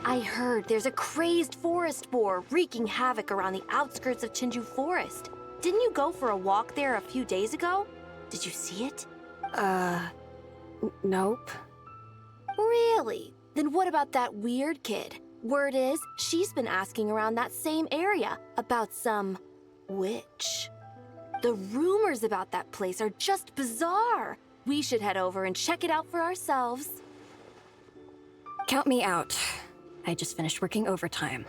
I heard there's a crazed forest boar wreaking havoc around the outskirts of Chinju Forest. Didn't you go for a walk there a few days ago? Did you see it? Nope. Really? Then what about that weird kid? Word is, she's been asking around that same area about some witch. The rumors about that place are just bizarre. We should head over and check it out for ourselves. Count me out. I just finished working overtime.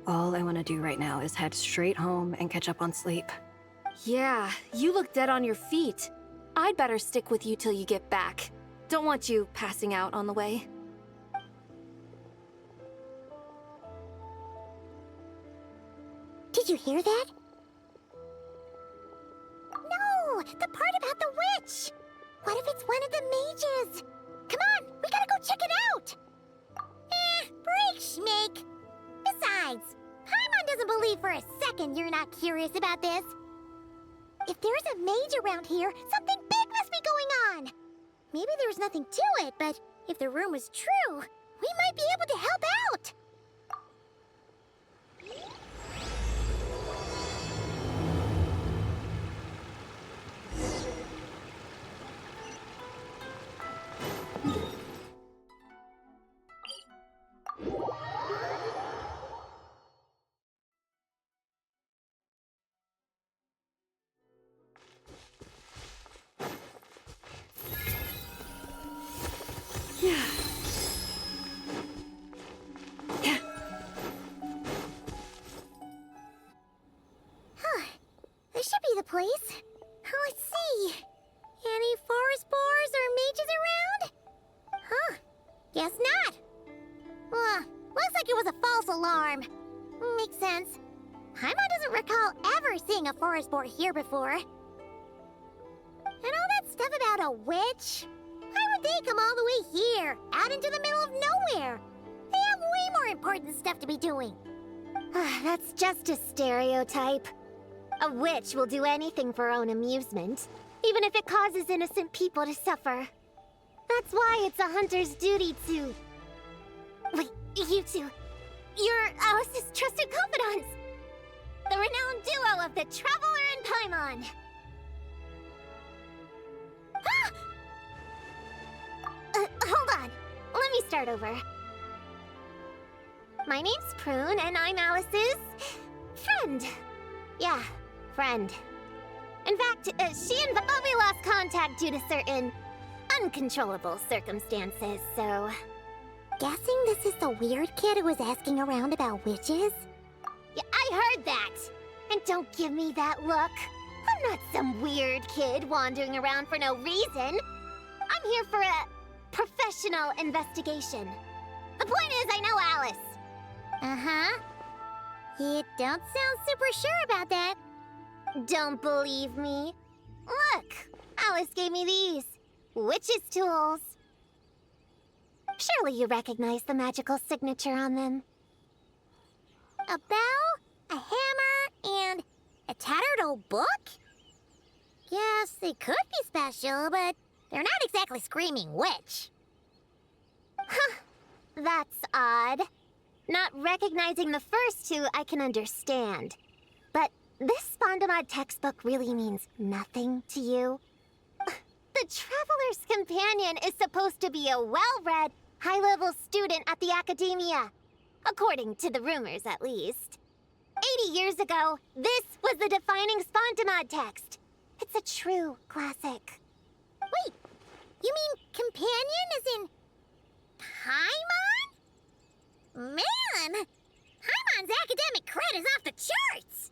All I want to do right now is head straight home and catch up on sleep. Yeah, you look dead on your feet. I'd better stick with you till you get back. Don't want you passing out on the way. Did you hear that? No! The part about the witch! What if it's one of the mages? Come on, we gotta go check it out! Break, Schmake! Besides, Paimon doesn't believe for a second you're not curious about this. If there's a mage around here, something big must be going on! Maybe there's nothing to it, but if the rumor's true, we might be able to help out! This should be the place. Let's see. Any forest boars or mages around? Huh. Guess not. Looks like it was a false alarm. Makes sense. Paimon doesn't recall ever seeing a forest boar here before. And all that stuff about a witch? Why would they come all the way here, out into the middle of nowhere? They have way more important stuff to be doing. That's just a stereotype. A witch will do anything for her own amusement, even if it causes innocent people to suffer. That's why it's a hunter's duty to... Wait, you two. You're Alice's trusted confidants. The renowned duo of the Traveler and Paimon. Hold on. Let me start over. My name's Prune, and I'm Alice's... friend. Yeah, friend. In fact, she and Bobby lost contact due to certain uncontrollable circumstances, so... Guessing this is the weird kid who was asking around about witches? Yeah, I heard that! And don't give me that look. I'm not some weird kid wandering around for no reason. I'm here for a professional investigation. The point is, I know Alice. Uh-huh. You don't sound super sure about that. Don't believe me? Look, Alice gave me these. Witch's tools. Surely you recognize the magical signature on them. A bell, a hammer, and a tattered old book? Yes, they could be special, but they're not exactly screaming witch. Huh, that's odd. Not recognizing the first two I can understand. But this Spondamod textbook really means nothing to you? The Traveler's Companion is supposed to be a well-read, high-level student at the Academia. According to the rumors, at least. 80 years ago, this was the defining Spondamod text. It's a true classic. Wait, you mean companion as in... Paimon? Man! Paimon's academic cred is off the charts!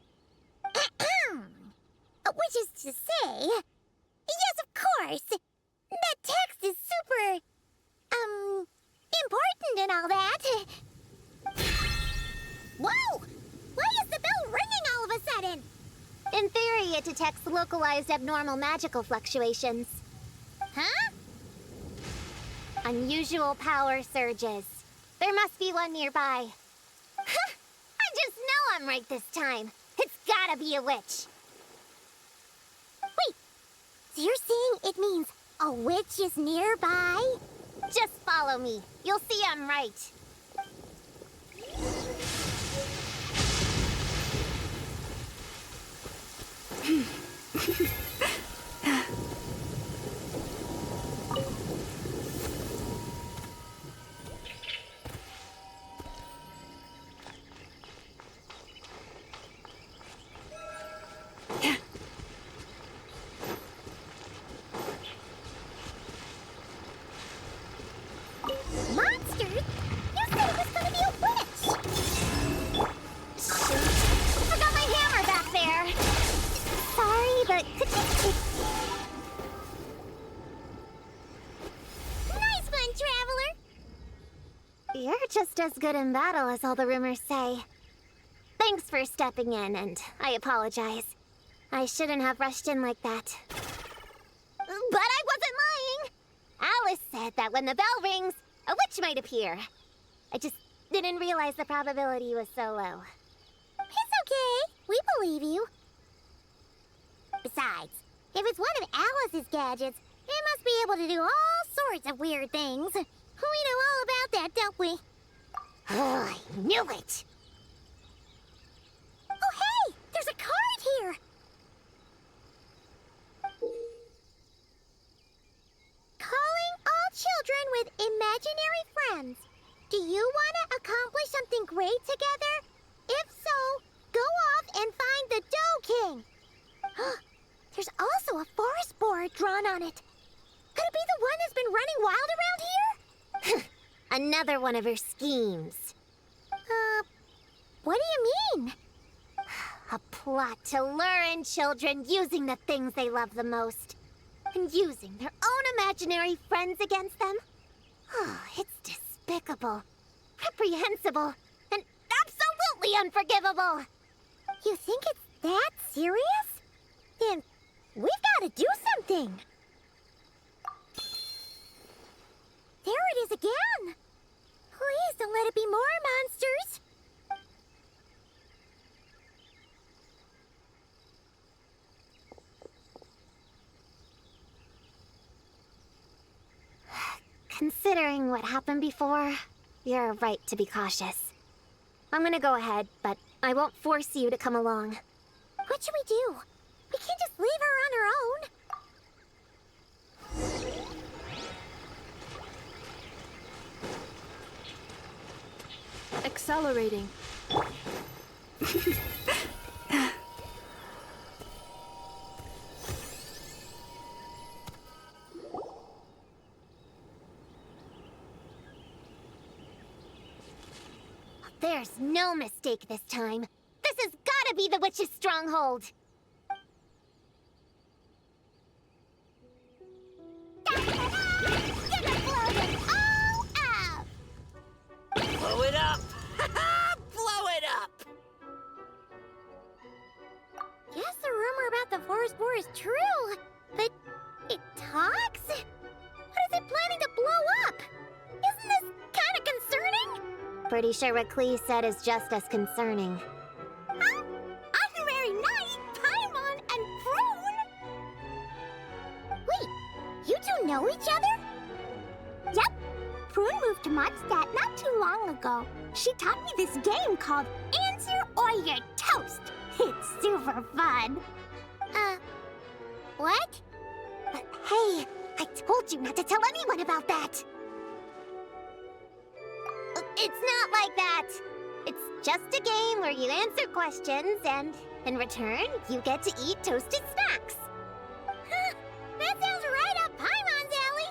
Which is to say... Yes, of course! That text is super... important and all that. Whoa! Why is the bell ringing all of a sudden? In theory, it detects localized abnormal magical fluctuations. Huh? Unusual power surges. There must be one nearby. I just know I'm right this time. It's gotta be a witch. Wait, so you're saying it means a witch is nearby? Just follow me. You'll see I'm right. Monsters? You said it was gonna be a witch! Shoot. Forgot my hammer back there. Sorry, but could you... Nice one, Traveler! You're just as good in battle as all the rumors say. Thanks for stepping in, and I apologize. I shouldn't have rushed in like that. But I wasn't lying! Alice said that when the bell rings, a witch might appear. I just didn't realize the probability was so low. It's okay. We believe you. Besides, if it's one of Alice's gadgets, it must be able to do all sorts of weird things. We know all about that, don't we? Oh, I knew it! Oh, hey! There's a card here! Calling all children with imaginary friends. Do you want to accomplish something great together? If so, go off and find the Dough King. There's also a forest board drawn on it. Could it be the one that's been running wild around here? Another one of her schemes. What do you mean? A plot to lure in children using the things they love the most. And using their own imaginary friends against them? Oh, it's despicable, reprehensible, and absolutely unforgivable. You think it's that serious? Then we've got to do something. There it is again. Please don't let it be more monsters. Considering what happened before, you're right to be cautious. I'm gonna go ahead, but I won't force you to come along. What should we do? We can't just leave her on her own. Accelerating. There's no mistake this time. This has gotta be the witch's stronghold. Gonna blow them all up! Blow it up! Blow it up! Guess the rumor about the forest boar is true, but it talks? What is it planning to blow up? Isn't this kind of concerning? Pretty sure what Klee said is just as concerning. Huh? Honorary Knight, Paimon, and Prune? Wait, you two know each other? Yep. Prune moved to Mondstadt not too long ago. She taught me this game called Answer or You're Toast. It's super fun. What? Hey, I told you not to tell anyone about that. It's not like that. It's just a game where you answer questions and, in return, you get to eat toasted snacks. Huh, that sounds right up Paimon's alley.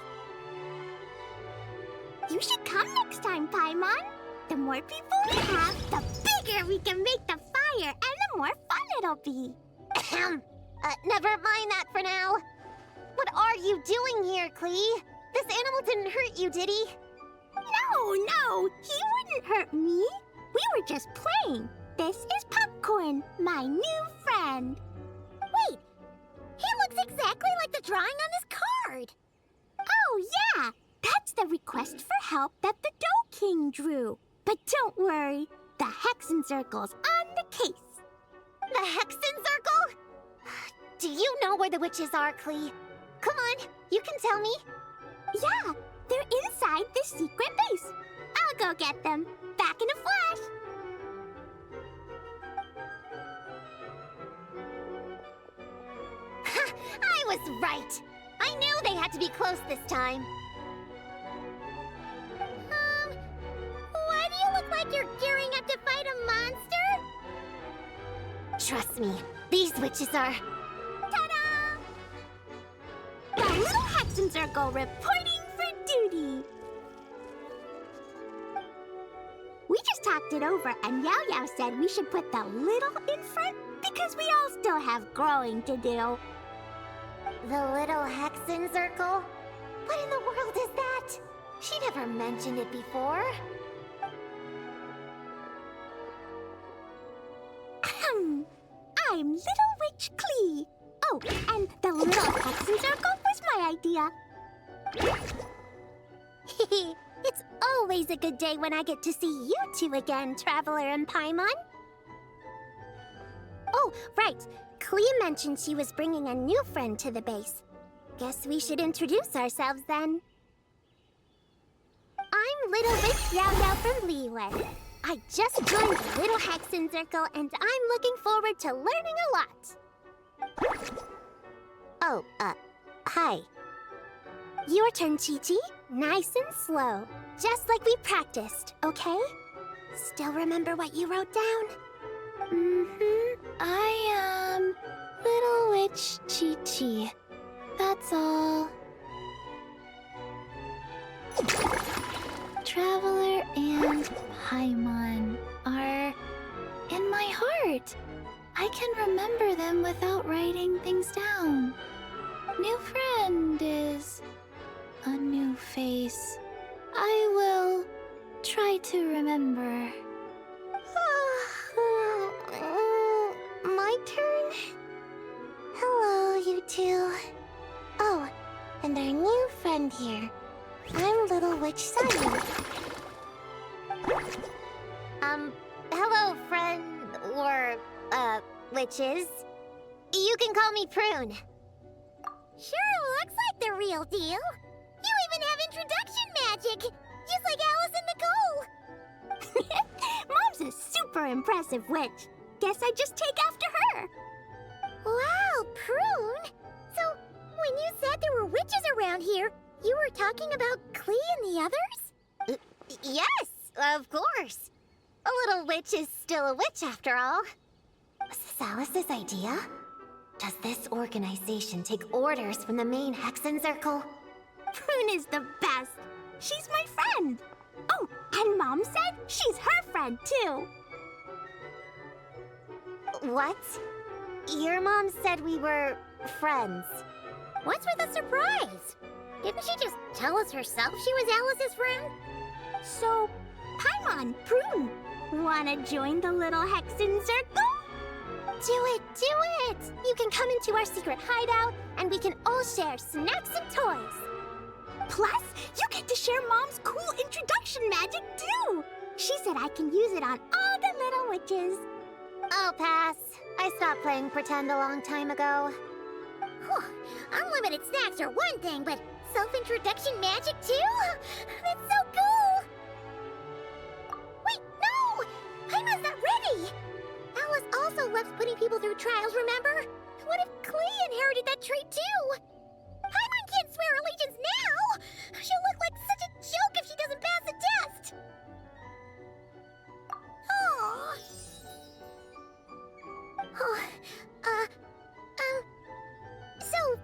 You should come next time, Paimon. The more people we have, the bigger we can make the fire, and the more fun it'll be. Never mind that for now. What are you doing here, Klee? This animal didn't hurt you, did he? No, he wouldn't hurt me. We were just playing. This is Popcorn, my new friend. Wait, he looks exactly like the drawing on this card. Oh, yeah, that's the request for help that the Dough King drew. But don't worry, the Hexenzirkel's on the case. The Hexenzirkel? Do you know where the witches are, Klee? Come on, you can tell me. Yeah, they're inside the secret base. I'll go get them. Back in a flash. right. I knew they had to be close this time. Why do you look like you're gearing up to fight a monster? Trust me, these witches are... Ta-da! The Little Hexenzirkel reporting for duty. We just talked it over, and Yao Yao said we should put the little in front because we all still have growing to do. The Little Hexenzirkel? What in the world is that? She never mentioned it before. I'm Little Witch Klee. Oh, and the Little Hexenzirkel was my idea. It's always a good day when I get to see you two again, Traveler and Paimon. Oh, right. Klee mentioned she was bringing a new friend to the base. Guess we should introduce ourselves then. I'm Little Witch Yao Yao from Liyue. I just joined the Little Hexenzirkel, and I'm looking forward to learning a lot. Oh, hi. Your turn, Chi-Chi. Nice and slow. Just like we practiced, okay? Still remember what you wrote down? I am Little Witch Chi-Chi. That's all. Traveler and Paimon are in my heart. I can remember them without writing things down. New friend is a new face. I will try to remember. My turn? Hello, you two. Oh, and our new friend here. I'm Little Witch Sunny. Hello, friend, or, witches. You can call me Prune. Sure looks like the real deal. You even have introduction magic, just like Alice and Nicole. Mom's a super impressive witch. Guess I just take after her. Wow, Prune. So, when you said there were witches around here, you were talking about Klee and the others? Yes, of course. A little witch is still a witch after all. Was this Alice's idea? Does this organization take orders from the main Hexenzirkel? Prune is the best. She's my friend. Oh, and Mom said she's her friend too. What? Your mom said we were friends. What's with the surprise? Didn't she just tell us herself she was Alice's friend? So, Paimon, Prune, wanna join the Little Hexenzirkel? Do it, do it! You can come into our secret hideout, and we can all share snacks and toys. Plus, you get to share Mom's cool introduction magic, too! She said I can use it on all the little witches. I'll pass. I stopped playing pretend a long time ago. Whew. Unlimited snacks are one thing, but self-introduction magic, too? That's so cool! Wait, no! Paimon's not ready! Alice also loves putting people through trials, remember? What if Klee inherited that trait, too? Paimon can't swear allegiance now! She'll look like such a joke if she doesn't pass the test! Aww. So,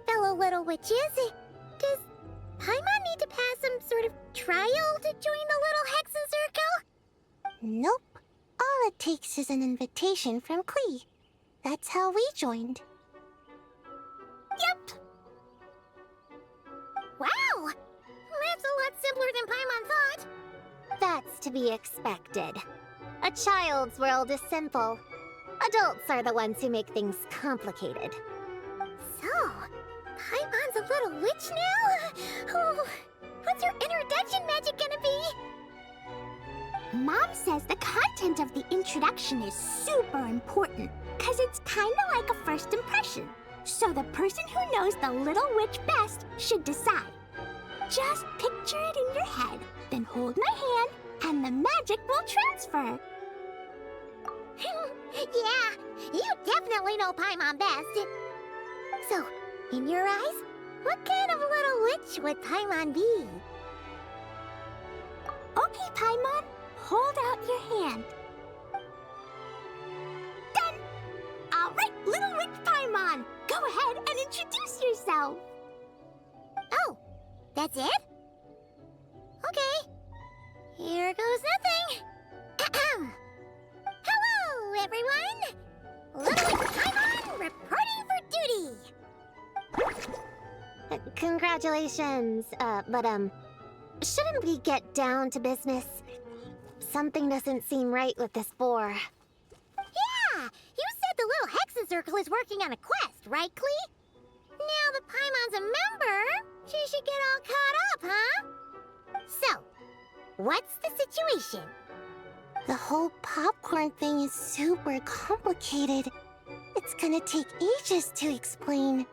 fellow little witches, does Paimon need to pass some sort of trial to join the Little Hexenzirkel? Nope. All it takes is an invitation from Klee. That's how we joined. Yep. Wow! That's a lot simpler than Paimon thought. That's to be expected. A child's world is simple. Adults are the ones who make things complicated. So, Paimon's a little witch now? Oh, what's your introduction magic gonna be? Mom says the content of the introduction is super important, because it's kind of like a first impression. So the person who knows the little witch best should decide. Just picture it in your head, then hold my hand, and the magic will transfer. Yeah, you definitely know Paimon best. So, In your eyes, what kind of little witch would Paimon be? Okay, Paimon, hold out your hand. Done! All right, little witch Paimon, go ahead and introduce yourself. Oh, that's it? Okay. Here goes nothing. Ahem. Hello, everyone! Little witch Paimon reporting for duty. Congratulations, but shouldn't we get down to business? Something doesn't seem right with this boar. Yeah! You said the Little Hexenzirkel is working on a quest, right, Klee? Now that Paimon's a member, she should get all caught up, huh? So, what's the situation? The whole popcorn thing is super complicated. It's gonna take ages to explain.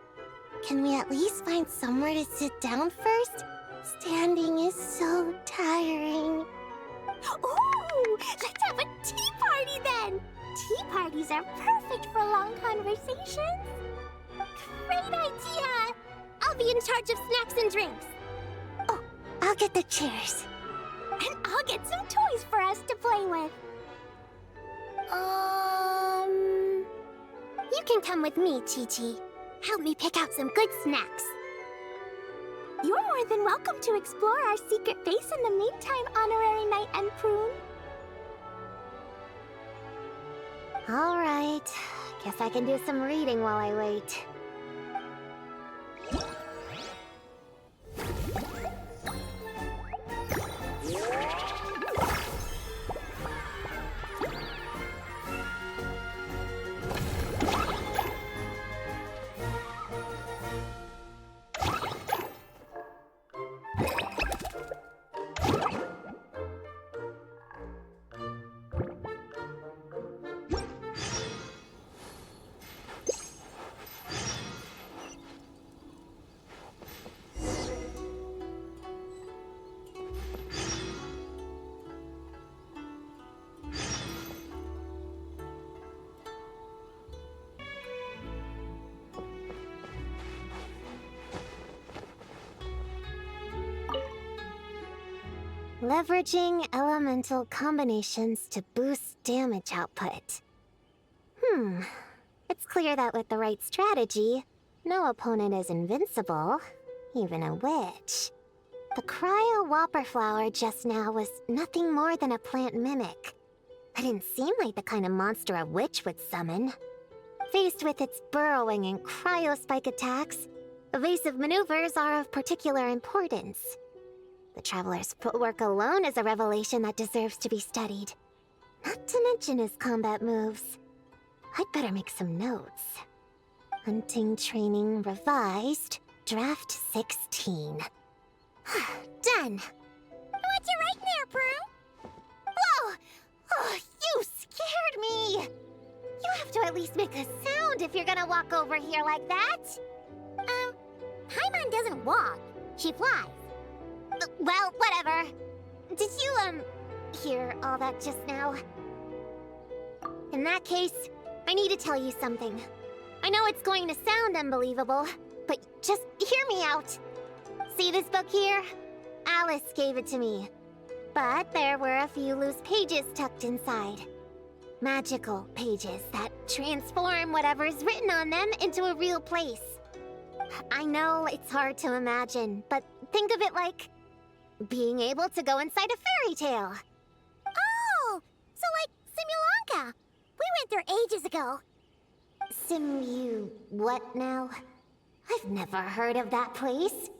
Can we at least find somewhere to sit down first? Standing is so tiring. Ooh, let's have a tea party then! Tea parties are perfect for long conversations. Great idea! I'll be in charge of snacks and drinks. Oh, I'll get the chairs. And I'll get some toys for us to play with. You can come with me, Chi-Chi. Help me pick out some good snacks. You're more than welcome to explore our secret base in the meantime, Honorary Knight and Prune. All right. Guess I can do some reading while I wait. Leveraging elemental combinations to boost damage output. It's clear that with the right strategy, no opponent is invincible, even a witch. The cryo whopper flower just now was nothing more than a plant mimic. It didn't seem like the kind of monster a witch would summon. Faced with its burrowing and cryospike attacks, evasive maneuvers are of particular importance. The Traveler's footwork alone is a revelation that deserves to be studied. Not to mention his combat moves. I'd better make some notes. Hunting training revised, draft 16. Done! What's you writing there, Prue? Whoa! Oh, you scared me! You have to at least make a sound if you're gonna walk over here like that. Paimon doesn't walk. She flies. Well, whatever. Did you, hear all that just now? In that case, I need to tell you something. I know it's going to sound unbelievable, but just hear me out. See this book here? Alice gave it to me. But there were a few loose pages tucked inside. Magical pages that transform whatever's written on them into a real place. I know it's hard to imagine, but think of it like being able to go inside a fairy tale. Oh, so like Simulanka. We went there ages ago. What now? I've never heard of that place.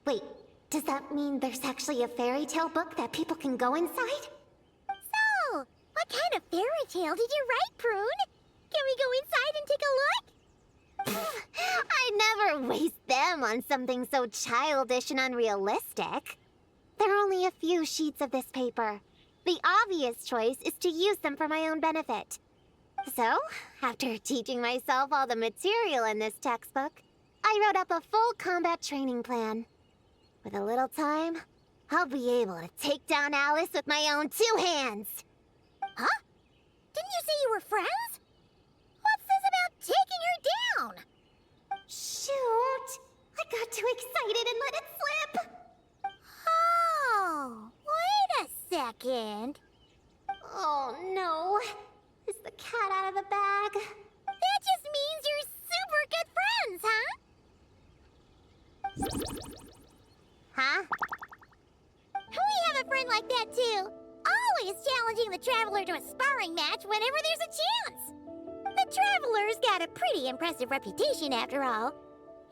Wait, does that mean there's actually a fairy tale book that people can go inside? So, what kind of fairy tale did you write, Prune? Can we go inside and take a look? I'd never waste them on something so childish and unrealistic. There are only a few sheets of this paper. The obvious choice is to use them for my own benefit. So, after teaching myself all the material in this textbook, I wrote up a full combat training plan. With a little time, I'll be able to take down Alice with my own 2 hands. Huh? Didn't you say you were friends? What's this about taking her down? Shoot! I got too excited and let it slip! Oh, wait a second. Oh no. Is the cat out of the bag? That just means you're super good friends, huh? Huh? We have a friend like that too. Always challenging the Traveler to a sparring match whenever there's a chance. The Traveler's got a pretty impressive reputation after all.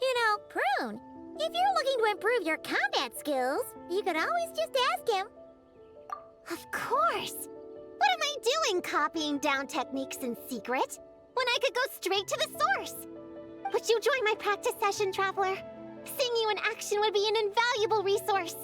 You know, Prune, if you're looking to improve your combat skills, you could always just ask him. Of course. What am I doing copying down techniques in secret when I could go straight to the source? Would you join my practice session, Traveler? Seeing you in action would be an invaluable resource.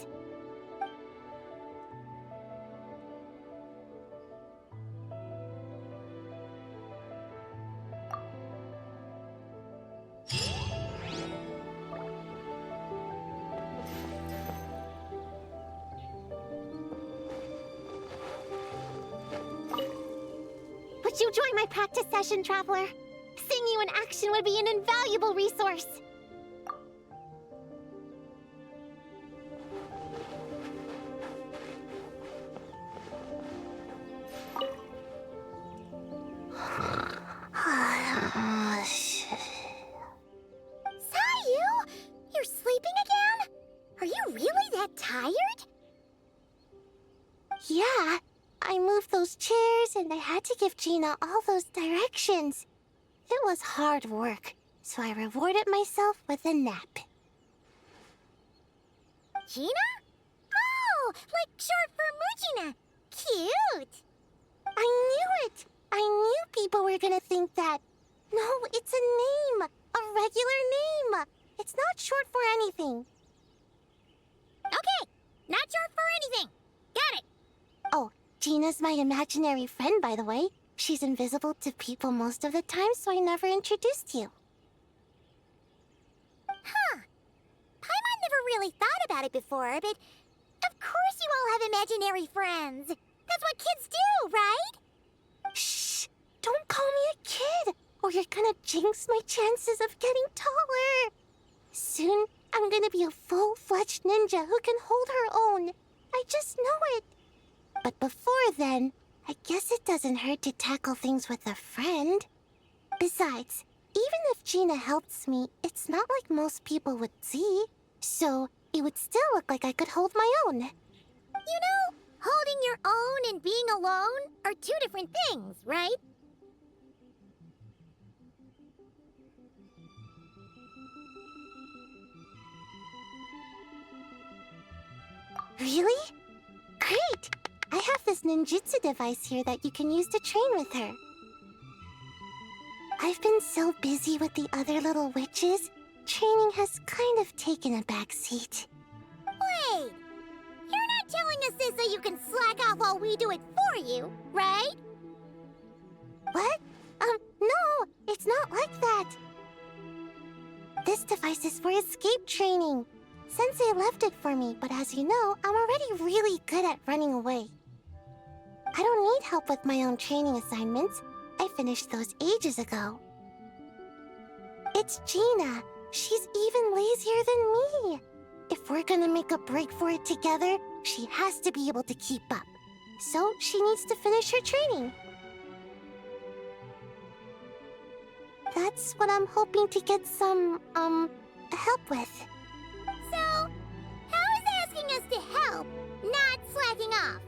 Would you join my practice session, Traveler? Seeing you in action would be an invaluable resource. Sayu! You're sleeping again? Are you really that tired? Yeah. I moved those chairs and I had to give Gina all those directions. It was hard work, so I rewarded myself with a nap. Gina? Oh, like short for Mujina. Cute. I knew it. I knew people were gonna think that. No, it's a name. A regular name. It's not short for anything. Okay, not short for anything. Got it. Oh, Gina's my imaginary friend, by the way. She's invisible to people most of the time, so I never introduced you. Huh. Paimon never really thought about it before, but of course you all have imaginary friends. That's what kids do, right? Shh! Don't call me a kid, or you're gonna jinx my chances of getting taller. Soon, I'm gonna be a full-fledged ninja who can hold her own. I just know it. But before then, I guess it doesn't hurt to tackle things with a friend. Besides, even if Gina helps me, it's not like most people would see. So, it would still look like I could hold my own. You know, holding your own and being alone are two different things, right? Really? Great! I have this ninjutsu device here that you can use to train with her. I've been so busy with the other little witches, training has kind of taken a backseat. Wait! You're not telling us this so you can slack off while we do it for you, right? What? No, it's not like that. This device is for escape training. Sensei left it for me, but as you know, I'm already really good at running away. I don't need help with my own training assignments. I finished those ages ago. It's Gina. She's even lazier than me. If we're gonna make a break for it together, she has to be able to keep up. So she needs to finish her training. That's what I'm hoping to get some, help with. So, how is asking us to help not slacking off?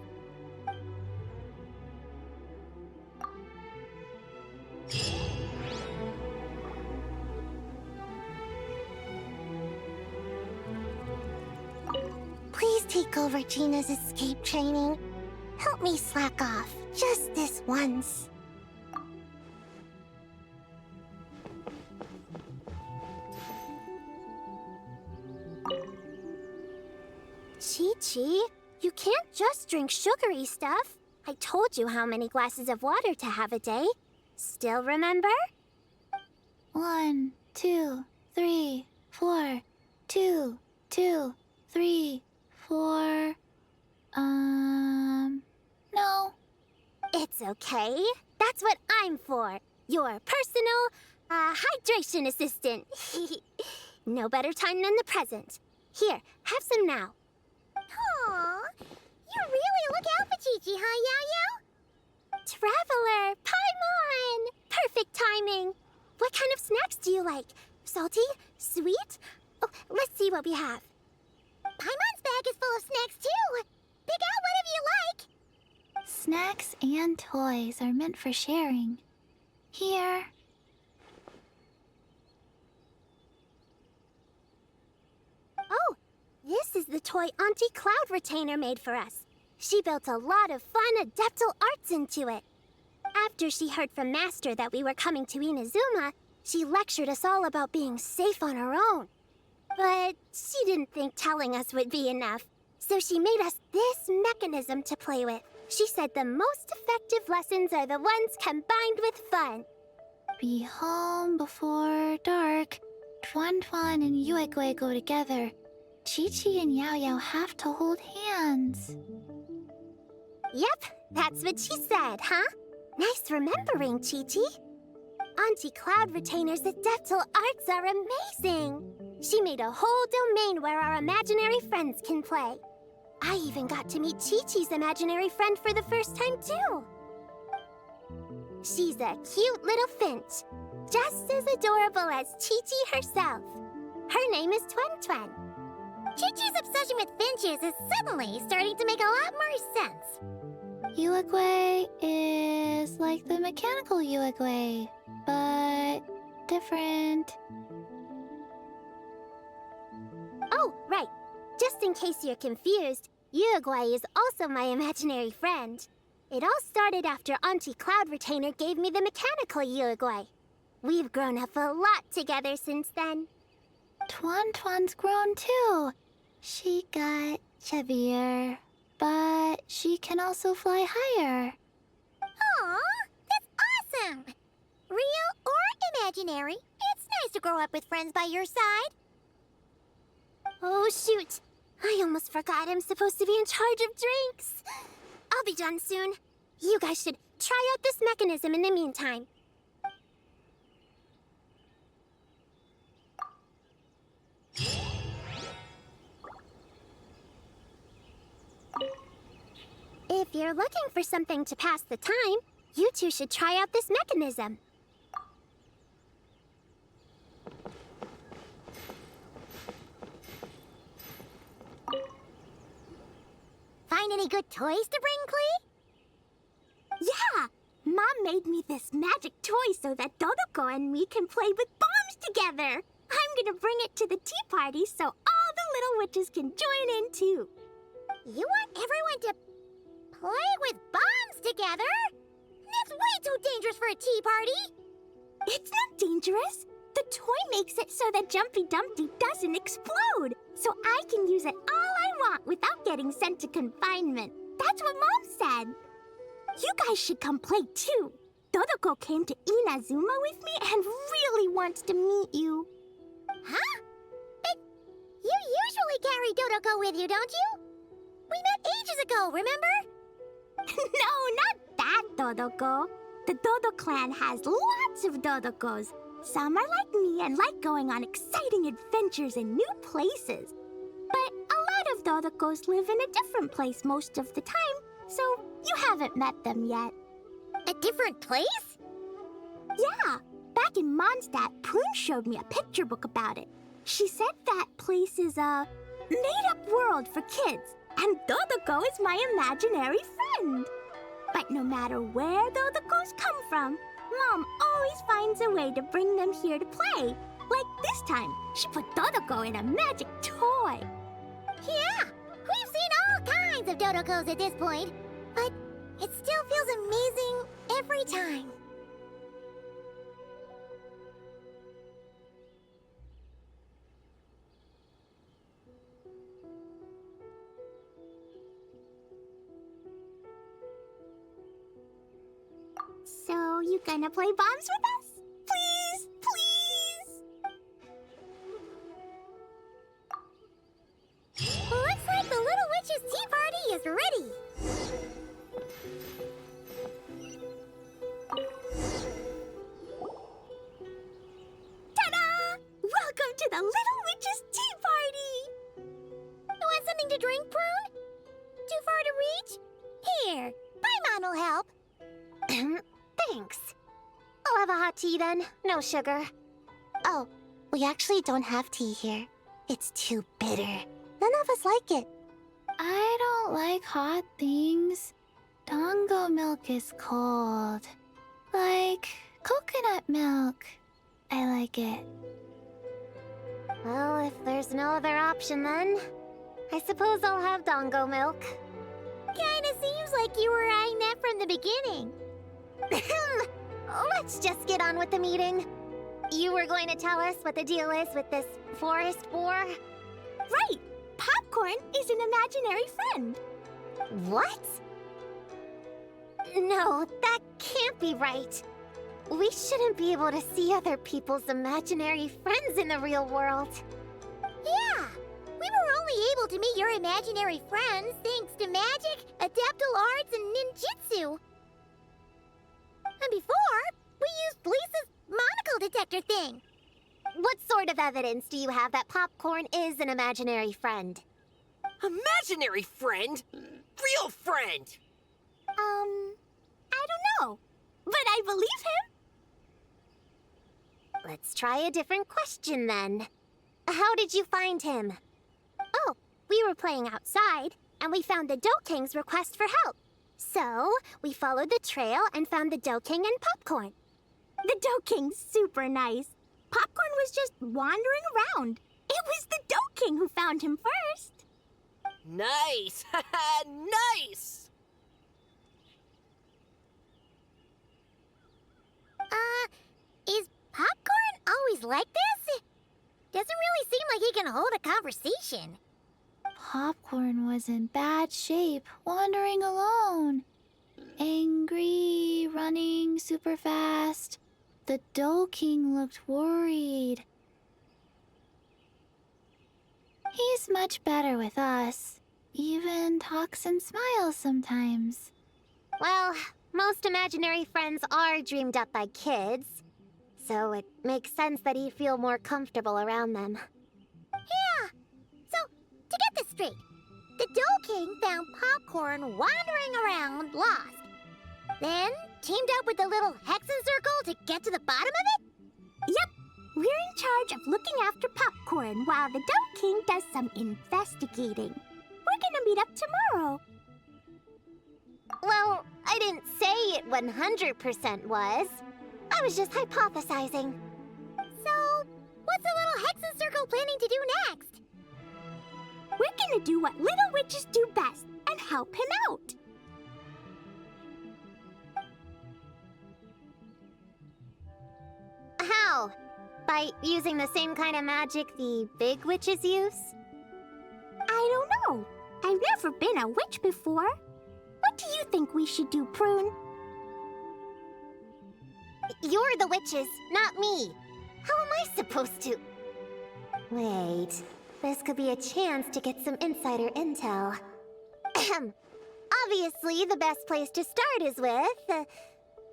Please take over Gina's escape training. Help me slack off, just this once. Chi-Chi, you can't just drink sugary stuff. I told you how many glasses of water to have a day. Still remember? 1, 2, 3, 4. 2, 2, 3, 4. No. It's okay. That's what I'm for. Your personal Hydration assistant. No better time than the present. Here, have some now. Aw, you really look out for Chi-Chi, huh, Yao-Yao? Traveler, Paimon! Perfect timing. What kind of snacks do you like? Salty? Sweet? Oh, let's see what we have. Paimon's bag is full of snacks, too. Pick out whatever you like. Snacks and toys are meant for sharing. Here. Oh, this is the toy Auntie Cloud Retainer made for us. She built a lot of fun adeptal arts into it. After she heard from Master that we were coming to Inazuma, she lectured us all about being safe on our own. But she didn't think telling us would be enough, so she made us this mechanism to play with. She said the most effective lessons are the ones combined with fun. Be home before dark. Tuan Tuan and Yuegui go together. Chi-Chi and Yao Yao have to hold hands. Yep, that's what she said, huh? Nice remembering, Chi-Chi. Auntie Cloud Retainer's adeptal arts are amazing. She made a whole domain where our imaginary friends can play. I even got to meet Chi-Chi's imaginary friend for the first time, too. She's a cute little finch, just as adorable as Chi-Chi herself. Her name is Twen Twen. Chi-Chi's obsession with finches is suddenly starting to make a lot more sense. Yuegui is like the mechanical Yuegui, but different. Oh, right. Just in case you're confused, Uruguay is also my imaginary friend. It all started after Auntie Cloud Retainer gave me the mechanical Uruguay. We've grown up a lot together since then. Tuan Tuan's grown too. She got chubbier, but she can also fly higher. Aw, that's awesome! Real or imaginary, it's nice to grow up with friends by your side. Oh, shoot. I almost forgot I'm supposed to be in charge of drinks. I'll be done soon. You guys should try out this mechanism in the meantime. If you're looking for something to pass the time, you two should try out this mechanism. Find any good toys to bring, Clee? Yeah! Mom made me this magic toy so that Dodoko and me can play with bombs together. I'm gonna bring it to the tea party so all the little witches can join in too. You want everyone to play with bombs together? That's way too dangerous for a tea party. It's not dangerous. The toy makes it so that Jumpy Dumpty doesn't explode, so I can use it all I want without getting sent to confinement. That's what Mom said. You guys should come play too. Dodoko came to Inazuma with me and really wants to meet you. Huh? But you usually carry Dodoko with you, don't you? We met ages ago, remember? No, not that Dodoko. The Dodo clan has lots of Dodokos. Some are like me and like going on exciting adventures in new places. But a lot of Dodokos live in a different place most of the time, so you haven't met them yet. A different place? Yeah. Back in Mondstadt, Prune showed me a picture book about it. She said that place is a made-up world for kids, and Dodoko is my imaginary friend. But no matter where Dodokos come from, Mom always finds a way to bring them here to play. Like this time, she put Dodoko in a magic toy. Yeah, we've seen all kinds of Dodokos at this point, but it still feels amazing every time. So, you gonna play bombs with us? Please, please! Looks like the Little Witch's tea party is ready. drink, Prune? Too far to reach? Here, my mom will help. Thanks. I'll have a hot tea then. No sugar. Oh, we actually don't have tea here. It's too bitter. None of us like it. I don't like hot things. Dango milk is cold. Like coconut milk. I like it. Well, if there's no other option then, I suppose I'll have Dango milk. Kinda seems like you were eyeing that from the beginning. Let's just get on with the meeting. You were going to tell us what the deal is with this forest boar? Right! Popcorn is an imaginary friend. What? No, that can't be right. We shouldn't be able to see other people's imaginary friends in the real world. Yeah! We were only able to meet your imaginary friends thanks to magic, adaptal arts, and ninjutsu. And before, we used Lisa's monocle detector thing. What sort of evidence do you have that Popcorn is an imaginary friend? Imaginary friend? Real friend! I don't know. But I believe him. Let's try a different question then. How did you find him? Oh, we were playing outside, and we found the Dough King's request for help. So, we followed the trail and found the Dough King and Popcorn. The Dough King's super nice. Popcorn was just wandering around. It was the Dough King who found him first. Nice! Nice! Is Popcorn always like this? Doesn't really seem like he can hold a conversation. Popcorn was in bad shape, wandering alone. Angry, running super fast. The Dough King looked worried. He's much better with us. Even talks and smiles sometimes. Well, most imaginary friends are dreamed up by kids, so it makes sense that he'd feel more comfortable around them. Yeah. So, to get this straight, the Dough King found Popcorn wandering around, lost. Then teamed up with the Little Hexenzirkel to get to the bottom of it? Yep. We're in charge of looking after Popcorn while the Dough King does some investigating. We're gonna meet up tomorrow. Well, I didn't say it 100% was. I was just hypothesizing. So, what's the Little Hexenzirkel planning to do next? We're gonna do what little witches do best and help him out. How? By using the same kind of magic the big witches use? I don't know. I've never been a witch before. What do you think we should do, Prune? You're the witches, not me. How am I supposed to... Wait, this could be a chance to get some insider intel. Ahem. Obviously, the best place to start is with...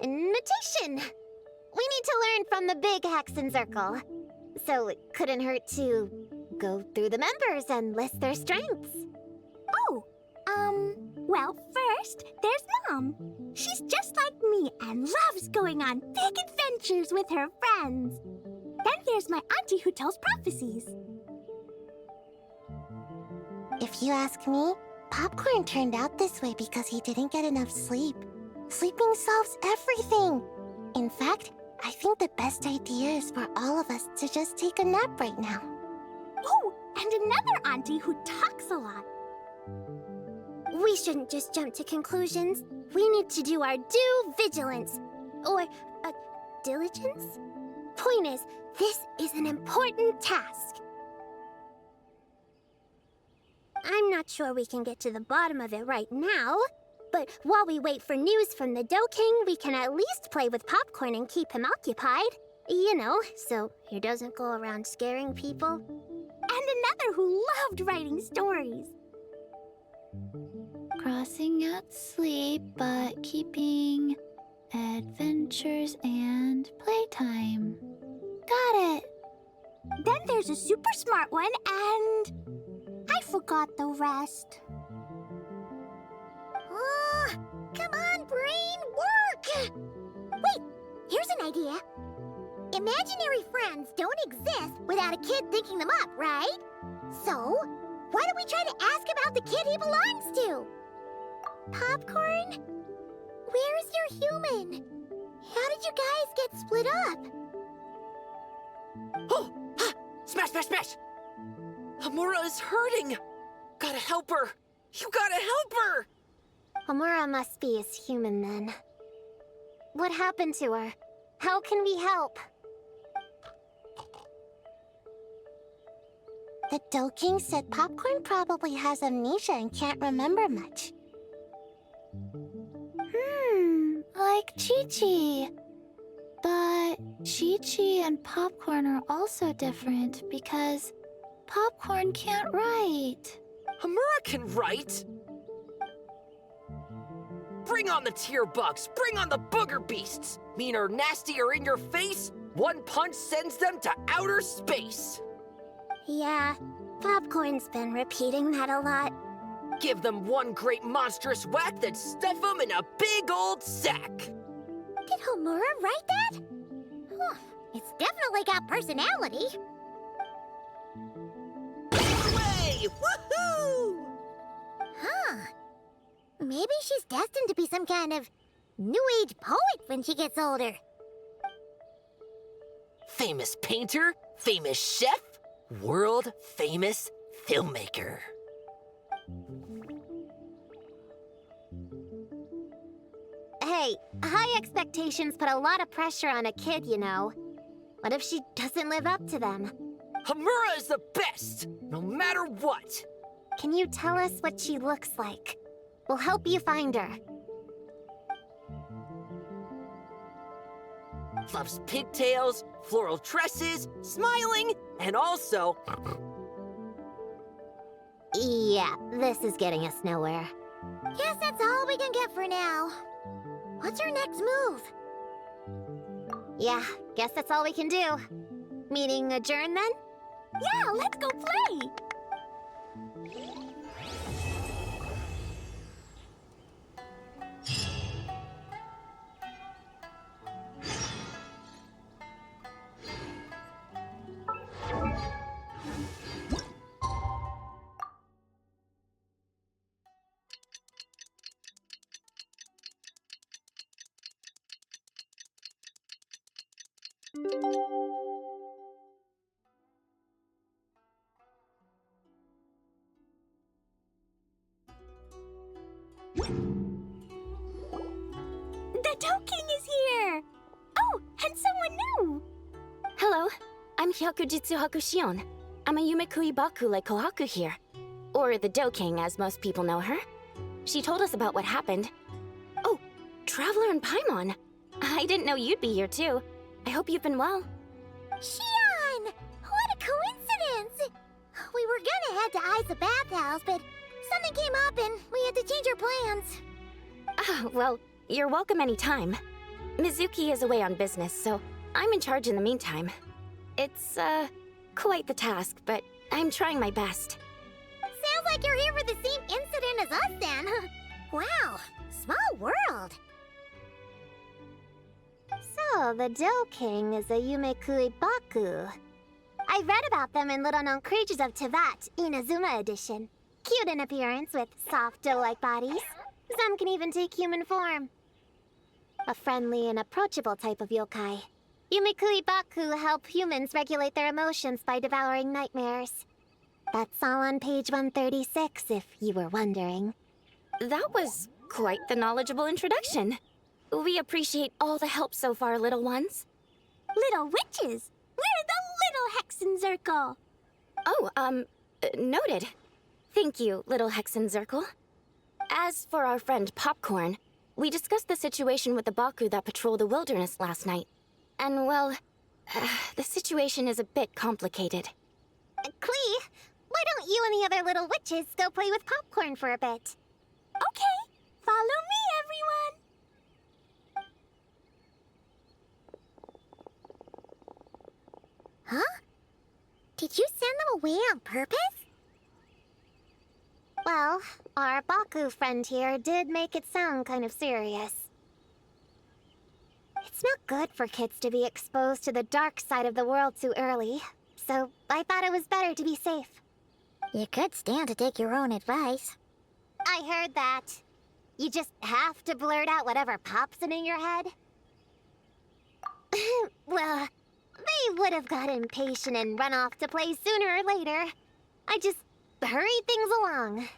invitation. We need to learn from the big Hexenzirkel. So it couldn't hurt to go through the members and list their strengths. Oh, well, first, there's Mom. She's just like me and loves going on big adventures with her friends. Then there's my auntie who tells prophecies. If you ask me, Popcorn turned out this way because he didn't get enough sleep. Sleeping solves everything. In fact, I think the best idea is for all of us to just take a nap right now. Oh, and another auntie who talks a lot. We shouldn't just jump to conclusions. We need to do our due vigilance. Or, diligence? Point is, this is an important task. I'm not sure we can get to the bottom of it right now, but while we wait for news from the Dough King, we can at least play with Popcorn and keep him occupied. You know, so he doesn't go around scaring people. And another who loved writing stories. Crossing out sleep, but keeping adventures and playtime. Got it. Then there's a super smart one, and I forgot the rest. Oh, come on, brain, work! Wait, here's an idea. Imaginary friends don't exist without a kid thinking them up, right? So, why don't we try to ask about the kid he belongs to? Popcorn? Where's your human? How did you guys get split up? Oh! Ha! Smash, smash, smash! Hamura is hurting! Gotta help her! You gotta help her! Amura must be his human then. What happened to her? How can we help? The Doking said Popcorn probably has amnesia and can't remember much. Like Chi-Chi. But Chi-Chi and Popcorn are also different because Popcorn can't write. Hamura can write! Bring on the tear bugs! Bring on the booger beasts! Mean or nasty or in your face, one punch sends them to outer space! Yeah, Popcorn's been repeating that a lot. Give them one great monstrous whack, then stuff them in a big old sack! Did Homura write that? Huh, it's definitely got personality. Hooray! Woohoo! Huh. Maybe she's destined to be some kind of new age poet when she gets older. Famous painter, famous chef, world famous filmmaker. Hey, high expectations put a lot of pressure on a kid, you know. What if she doesn't live up to them? Hamura is the best, no matter what. Can you tell us what she looks like? We'll help you find her. Loves pigtails, floral tresses, smiling, and also... Yeah, this is getting us nowhere. Guess that's all we can get for now. What's our next move? Yeah, guess that's all we can do. Meeting adjourn then? Yeah, let's go play! The Doking is here! Oh, and someone new! Hello, I'm Hyakujitsu Hakushion. I'm a Yumekui Baku like Kohaku here. Or the Doking, as most people know her. She told us about what happened. Oh, Traveler and Paimon. I didn't know you'd be here too. I hope you've been well. Shion! What a coincidence! We were gonna head to Aiza bathhouse, but something came up and we had to change our plans. Ah, well, you're welcome anytime. Mizuki is away on business, so I'm in charge in the meantime. It's, quite the task, but I'm trying my best. Sounds like you're here for the same incident as us then. Wow, small world. So, the Doking is a Yumekui Baku. I read about them in Little Known Creatures of Tevat, Inazuma edition. Cute in appearance with soft dough-like bodies. Some can even take human form. A friendly and approachable type of yokai. Yumekui Baku help humans regulate their emotions by devouring nightmares. That's all on page 136, if you were wondering. That was quite the knowledgeable introduction. We appreciate all the help so far, little ones. Little witches! We're the Little Hexenzirkel! Oh, noted. Thank you, Little Hexenzirkel. As for our friend Popcorn, we discussed the situation with the Baku that patrol the wilderness last night. And, well, the situation is a bit complicated. Klee, why don't you and the other little witches go play with Popcorn for a bit? Okay, follow me, everyone! Huh? Did you send them away on purpose? Well, our Baku friend here did make it sound kind of serious. It's not good for kids to be exposed to the dark side of the world too early, so I thought it was better to be safe. You could stand to take your own advice. I heard that. You just have to blurt out whatever pops in your head. Well, they would have got impatient and run off to play sooner or later. I just hurried things along.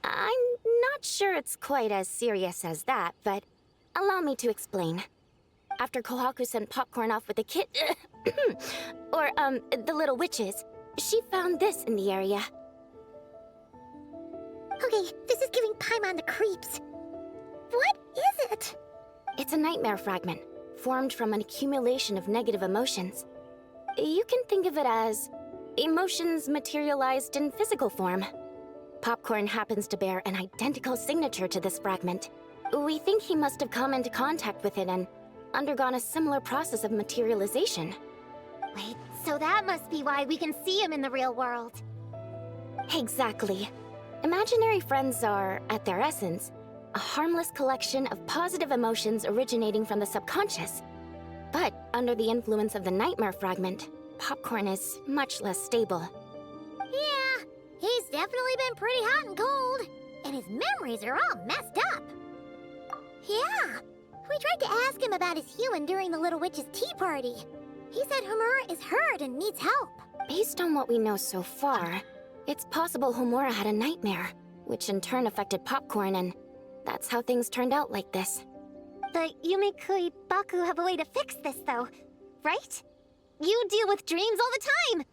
I'm not sure it's quite as serious as that, but allow me to explain. After Kohaku sent Popcorn off with the kid... or, the little witches, she found this in the area. Okay, this is giving Paimon the creeps. What is it? It's a nightmare fragment, formed from an accumulation of negative emotions. You can think of it as emotions materialized in physical form. Popcorn happens to bear an identical signature to this fragment. We think he must have come into contact with it and undergone a similar process of materialization. Wait, so that must be why we can see him in the real world. Exactly. Imaginary friends are, at their essence, a harmless collection of positive emotions originating from the subconscious. But under the influence of the nightmare fragment, Popcorn is much less stable. Yeah, he's definitely been pretty hot and cold, and his memories are all messed up. Yeah, we tried to ask him about his human during the Little Witch's tea party. He said Homura is hurt and needs help. Based on what we know so far, it's possible Homura had a nightmare, which in turn affected Popcorn, and that's how things turned out like this. The Yumikui Baku have a way to fix this, though, right? You deal with dreams all the time!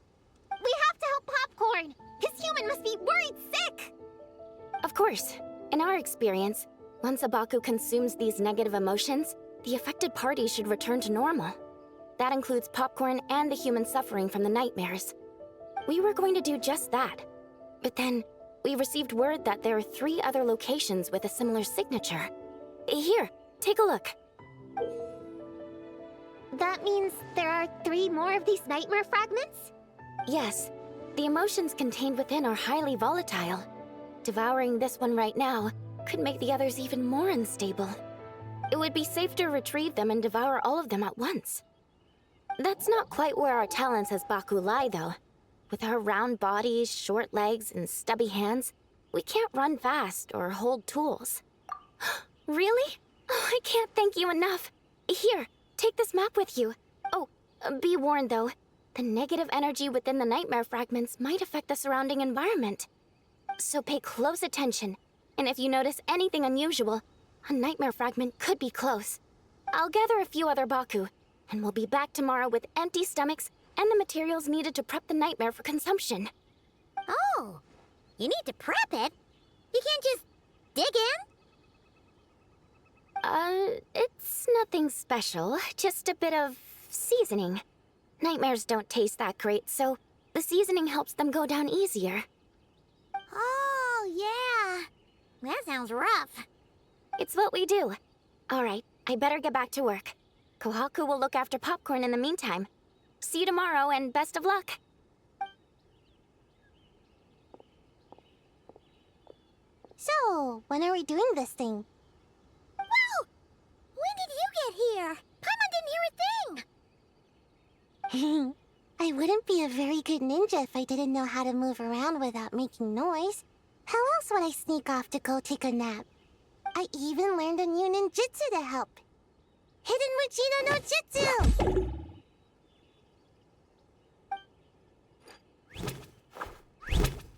We have to help Popcorn! His human must be worried sick! Of course. In our experience, once a Baku consumes these negative emotions, the affected party should return to normal. That includes Popcorn and the human suffering from the nightmares. We were going to do just that. But then, we received word that there are 3 other locations with a similar signature. Here, take a look. That means there are 3 more of these nightmare fragments? Yes, the emotions contained within are highly volatile. Devouring this one right now could make the others even more unstable. It would be safe to retrieve them and devour all of them at once. That's not quite where our talents as Baku lie, though. With our round bodies, short legs, and stubby hands, we can't run fast or hold tools. Really? Oh, I can't thank you enough. Here, take this map with you. Oh, be warned though, the negative energy within the nightmare fragments might affect the surrounding environment. So pay close attention, and if you notice anything unusual, a nightmare fragment could be close. I'll gather a few other Baku, and we'll be back tomorrow with empty stomachs and the materials needed to prep the nightmare for consumption. Oh, you need to prep it? You can't just dig in? It's nothing special, just a bit of seasoning. Nightmares don't taste that great, so the seasoning helps them go down easier. Oh, yeah. That sounds rough. It's what we do. All right, I better get back to work. Kohaku will look after Popcorn in the meantime. See you tomorrow, and best of luck. So, when are we doing this thing? Whoa! When did you get here? Paimon didn't hear a thing! I wouldn't be a very good ninja if I didn't know how to move around without making noise. How else would I sneak off to go take a nap? I even learned a new ninjutsu to help. Hidden Wujino no Jutsu!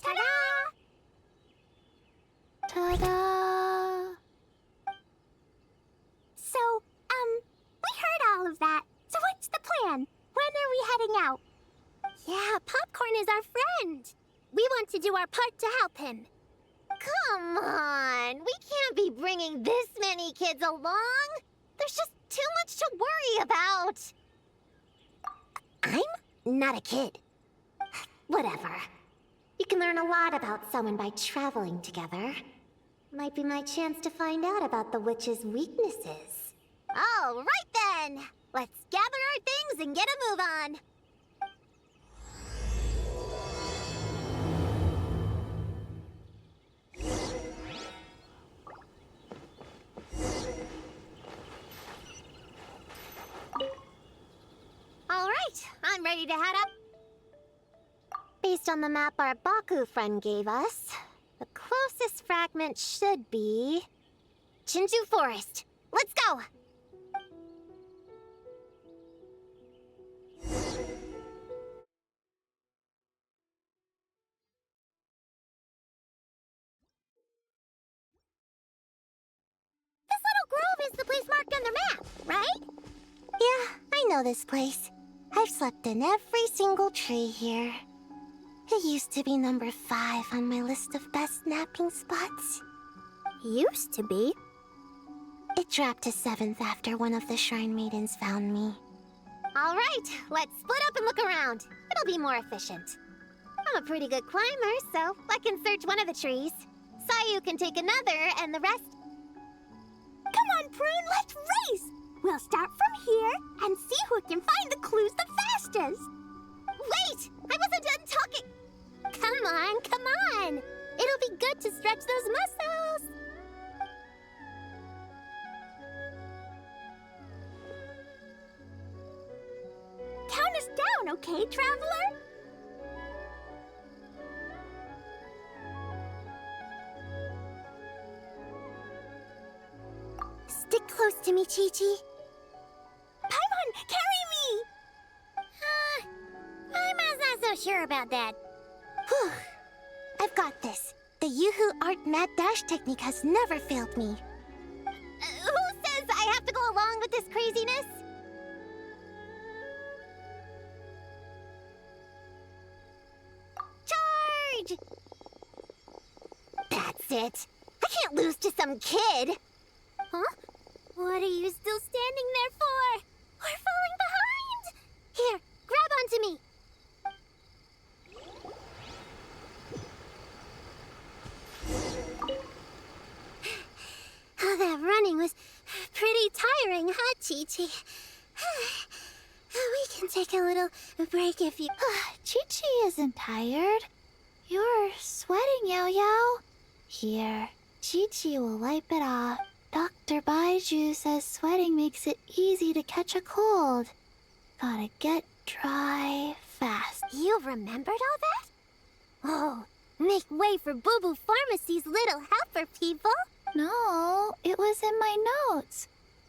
Ta-da! Ta-da! So, we heard all of that. So what's the plan? When are we heading out? Yeah, Popcorn is our friend. We want to do our part to help him. Come on, we can't be bringing this many kids along. There's just too much to worry about. I'm not a kid. Whatever. You can learn a lot about someone by traveling together. Might be my chance to find out about the witch's weaknesses. All right then! Let's gather our things and get a move on. 「ready to head up? Based on the map our Baku friend gave us, the closest fragment should be Chinju Forest. Let's go! This little grove is the place marked on the map, right? Yeah, I know this place. I've slept in every single tree here. It used to be number 5 on my list of best napping spots. Used to be? It dropped to 7th after one of the Shrine Maidens found me. All right, let's split up and look around. It'll be more efficient. I'm a pretty good climber, so I can search one of the trees. Sayu can take another, and the rest... Come on, Prune, let's race! We'll start from here and see who can find the clues the fastest. Wait! I wasn't done talking! Come on! It'll be good to stretch those muscles! Count us down, okay, traveler? Stick close to me, Chi-Chi. Paimon, carry me! Paimon's not so sure about that. Whew. I've got this. The Yoo-Hoo Art Mad Dash technique has never failed me. Who says I have to go along with this craziness? Charge! That's it. I can't lose to some kid. Huh? What are you still standing there for? We're falling behind! Here, grab onto me. Oh, that running was pretty tiring, huh, Chi-Chi? We can take a little break if you... Chi-Chi isn't tired. You're sweating, Yao Yao. Here, Chi-Chi will wipe it off. Dr. Baiju says sweating makes it easy to catch a cold. Gotta get dry fast. You remembered all that? Oh, make way for Boo Boo Pharmacy's little helper, people. No, it was in my notes.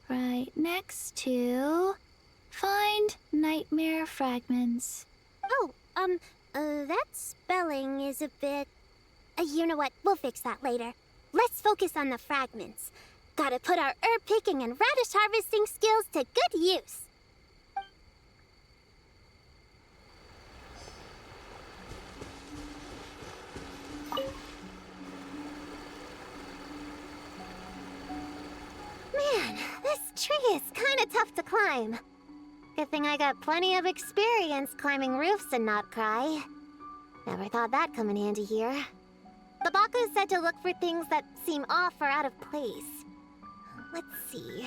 Right next to... Find nightmare fragments. Oh, that spelling is a bit... you know what? We'll fix that later. Let's focus on the fragments. Gotta put our herb picking and radish harvesting skills to good use. Man, this tree is kinda tough to climb. Good thing I got plenty of experience climbing roofs and not cry. Never thought that'd come in handy here. The Baku said to look for things that seem off or out of place. Let's see.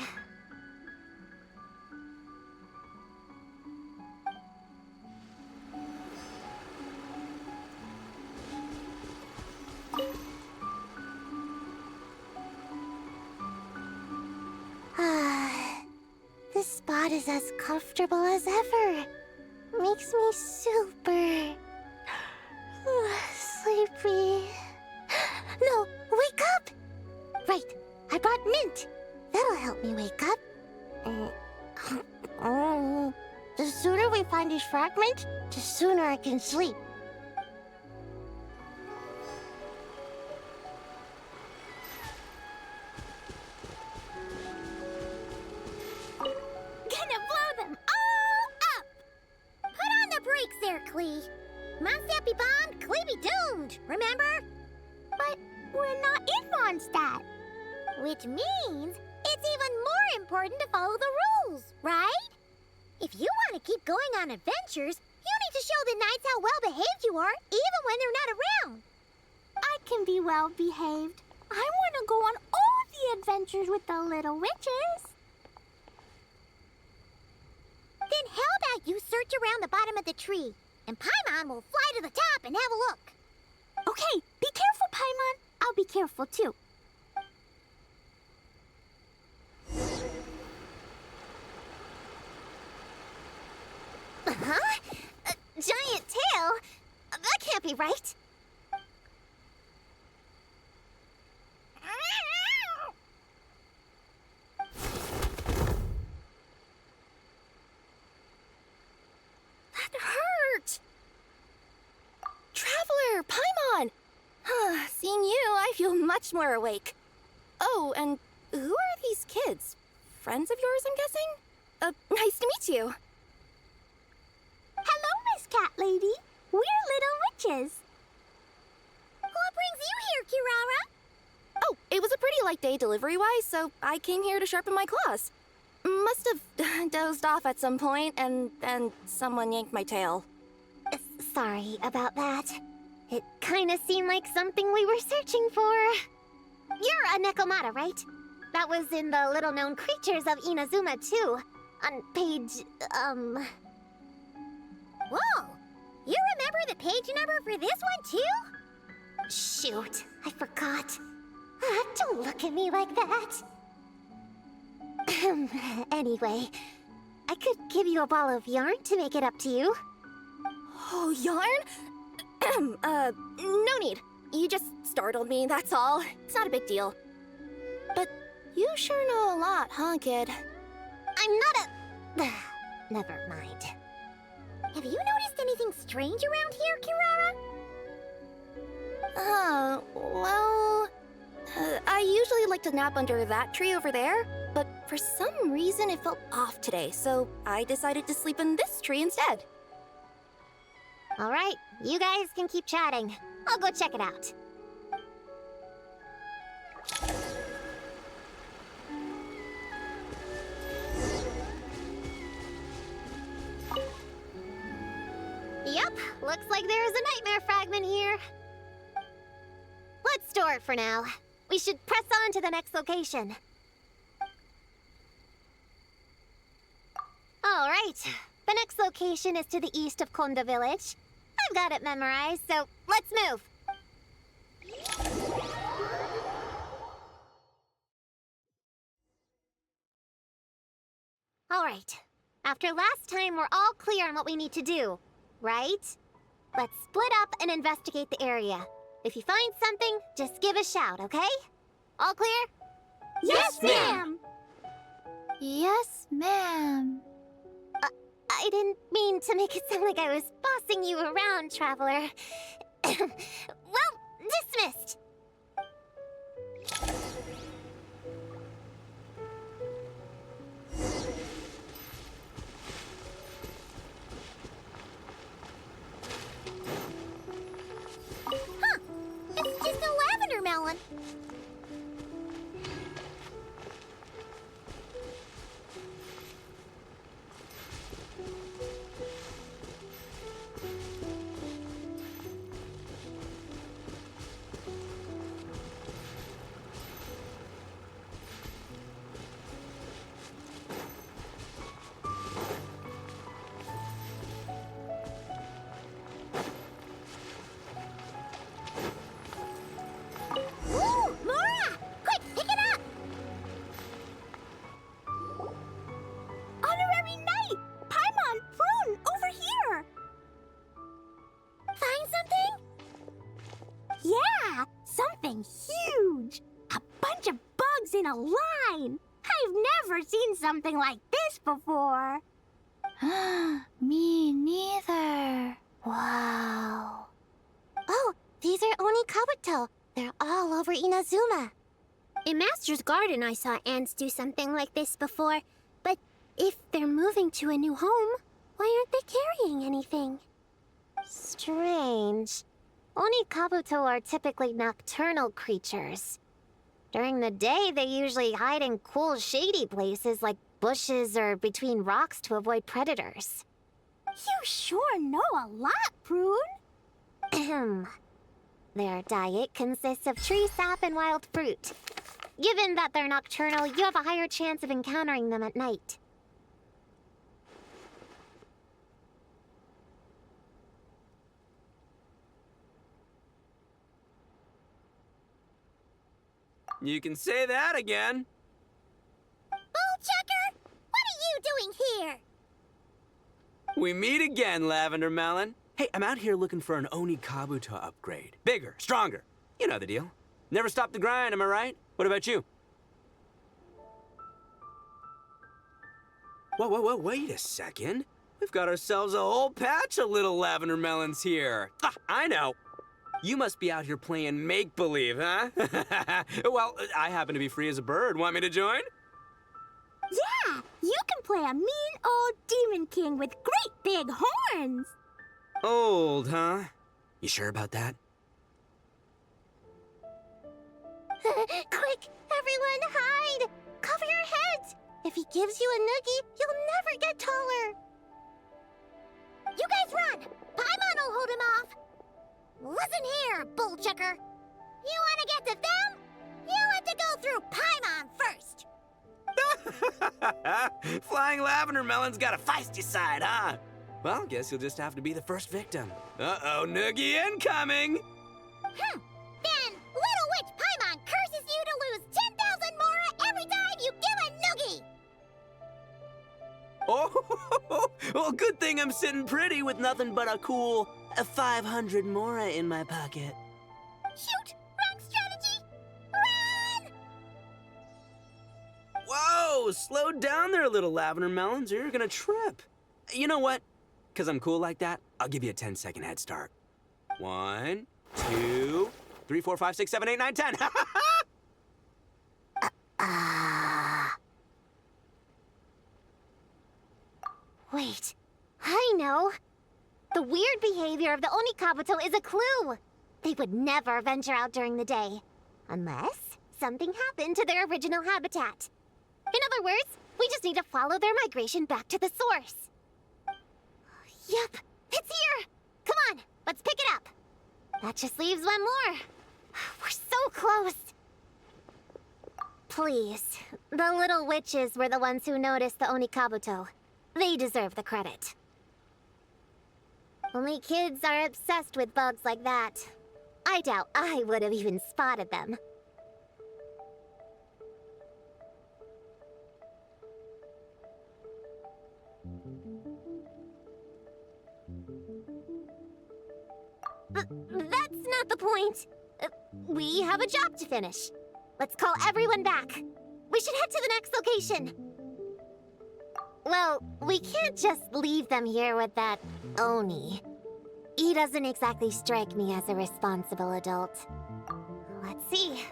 This spot is as comfortable as ever. Makes me super sleepy. No, wake up! Right, I brought mint. That'll help me wake up. The sooner we find these fragments, the sooner I can sleep. Gonna blow them all up! Put on the brakes there, Klee. Mondstadt bombed, Klee be doomed, remember? But we're not in Mondstadt. Which means it's even more important to follow the rules, right? If you want to keep going on adventures, you need to show the knights how well-behaved you are, even when they're not around. I can be well-behaved. I want to go on all the adventures with the little witches. Then how about you search around the bottom of the tree, and Paimon will fly to the top and have a look. Okay, be careful, Paimon. I'll be careful, too. Huh? happy, right? That hurt! Traveler, Paimon! Seeing you, I feel much more awake. Oh, and who are these kids? Friends of yours, I'm guessing? Nice to meet you. Hello, Miss Cat Lady. We're little witches. What brings you here, Kirara? Oh, it was a pretty light day delivery-wise, so I came here to sharpen my claws. Must have dozed off at some point, and then someone yanked my tail. Sorry about that. It kinda seemed like something we were searching for. You're a Nekomata, right? That was in the little-known creatures of Inazuma, too. On page, Whoa! You remember the page number for this one, too? Shoot, I forgot. Don't look at me like that. Anyway, I could give you a ball of yarn to make it up to you. Oh, yarn? No need. You just startled me, that's all. It's not a big deal. But you sure know a lot, huh, kid? I'm not a... Never mind. Have you noticed anything strange around here, Kirara? Well... I usually like to nap under that tree over there, but for some reason it felt off today, so I decided to sleep in this tree instead. Alright, you guys can keep chatting. I'll go check it out. Yep, looks like there's a nightmare fragment here. Let's store it for now. We should press on to the next location. Alright, the next location is to the east of Konda Village. I've got it memorized, so let's move. Alright, after last time we're all clear on what we need to do, right? Let's split up and investigate the area. If you find something, just give a shout, okay? All clear? Yes, ma'am! Yes, ma'am. I didn't mean to make it sound like I was bossing you around, Traveler. Well, dismissed. Huh, it's just a lavender melon. Ooh, Mora! Quick, pick it up! Honorary Knight! Paimon, Prune, over here! Find something? Yeah, something huge! A bunch of bugs in a line! I've never seen something like this before! Me neither. Wow. Oh, these are Oni Kabuto. They're all over Inazuma. In Master's Garden, I saw ants do something like this before. But if they're moving to a new home, why aren't they carrying anything? Strange. Oni Kabuto are typically nocturnal creatures. During the day, they usually hide in cool, shady places like bushes or between rocks to avoid predators. You sure know a lot, Prune. Their diet consists of tree sap and wild fruit. Given that they're nocturnal, you have a higher chance of encountering them at night. You can say that again. Bullchecker, what are you doing here? We meet again, Lavender Melon. Hey, I'm out here looking for an Oni Kabuto upgrade. Bigger, stronger. You know the deal. Never stop the grind, am I right? What about you? Whoa, wait a second. We've got ourselves a whole patch of little lavender melons here. Ah, I know. You must be out here playing make-believe, huh? Well, I happen to be free as a bird. Want me to join? Yeah, you can play a mean old demon king with great big horns. Old, huh? You sure about that? Quick, everyone hide! Cover your heads! If he gives you a noogie, you'll never get taller. You guys run! Paimon will hold him off. Listen here, bullchucker. You want to get to them? You have to go through Paimon first. Flying lavender melon's got a feisty side, huh? Well, guess you'll just have to be the first victim. Uh-oh, noogie incoming! Then Little Witch Paimon curses you to lose 10,000 mora every time you give a noogie. Oh, well, good thing I'm sitting pretty with nothing but a cool 500 mora in my pocket. Shoot! Wrong strategy! Run! Whoa, slow down there, little lavender melons, or you're gonna trip. You know what? Because I'm cool like that, I'll give you a 10-second head start. 1, 2, 3, 4, 5, 6, 7, 8, 9, 10. Wait, I know. The weird behavior of the Onikabuto is a clue. They would never venture out during the day, unless something happened to their original habitat. In other words, we just need to follow their migration back to the source. Yep, it's here! Come on, let's pick it up. That just leaves one more. We're so close. Please, the little witches were the ones who noticed the Onikabuto. They deserve the credit. Only kids are obsessed with bugs like that. I doubt I would have even spotted them. That's not the point. We have a job to finish. Let's call everyone back. We should head to the next location. Well, we can't just leave them here with that Oni. He doesn't exactly strike me as a responsible adult. Let's see.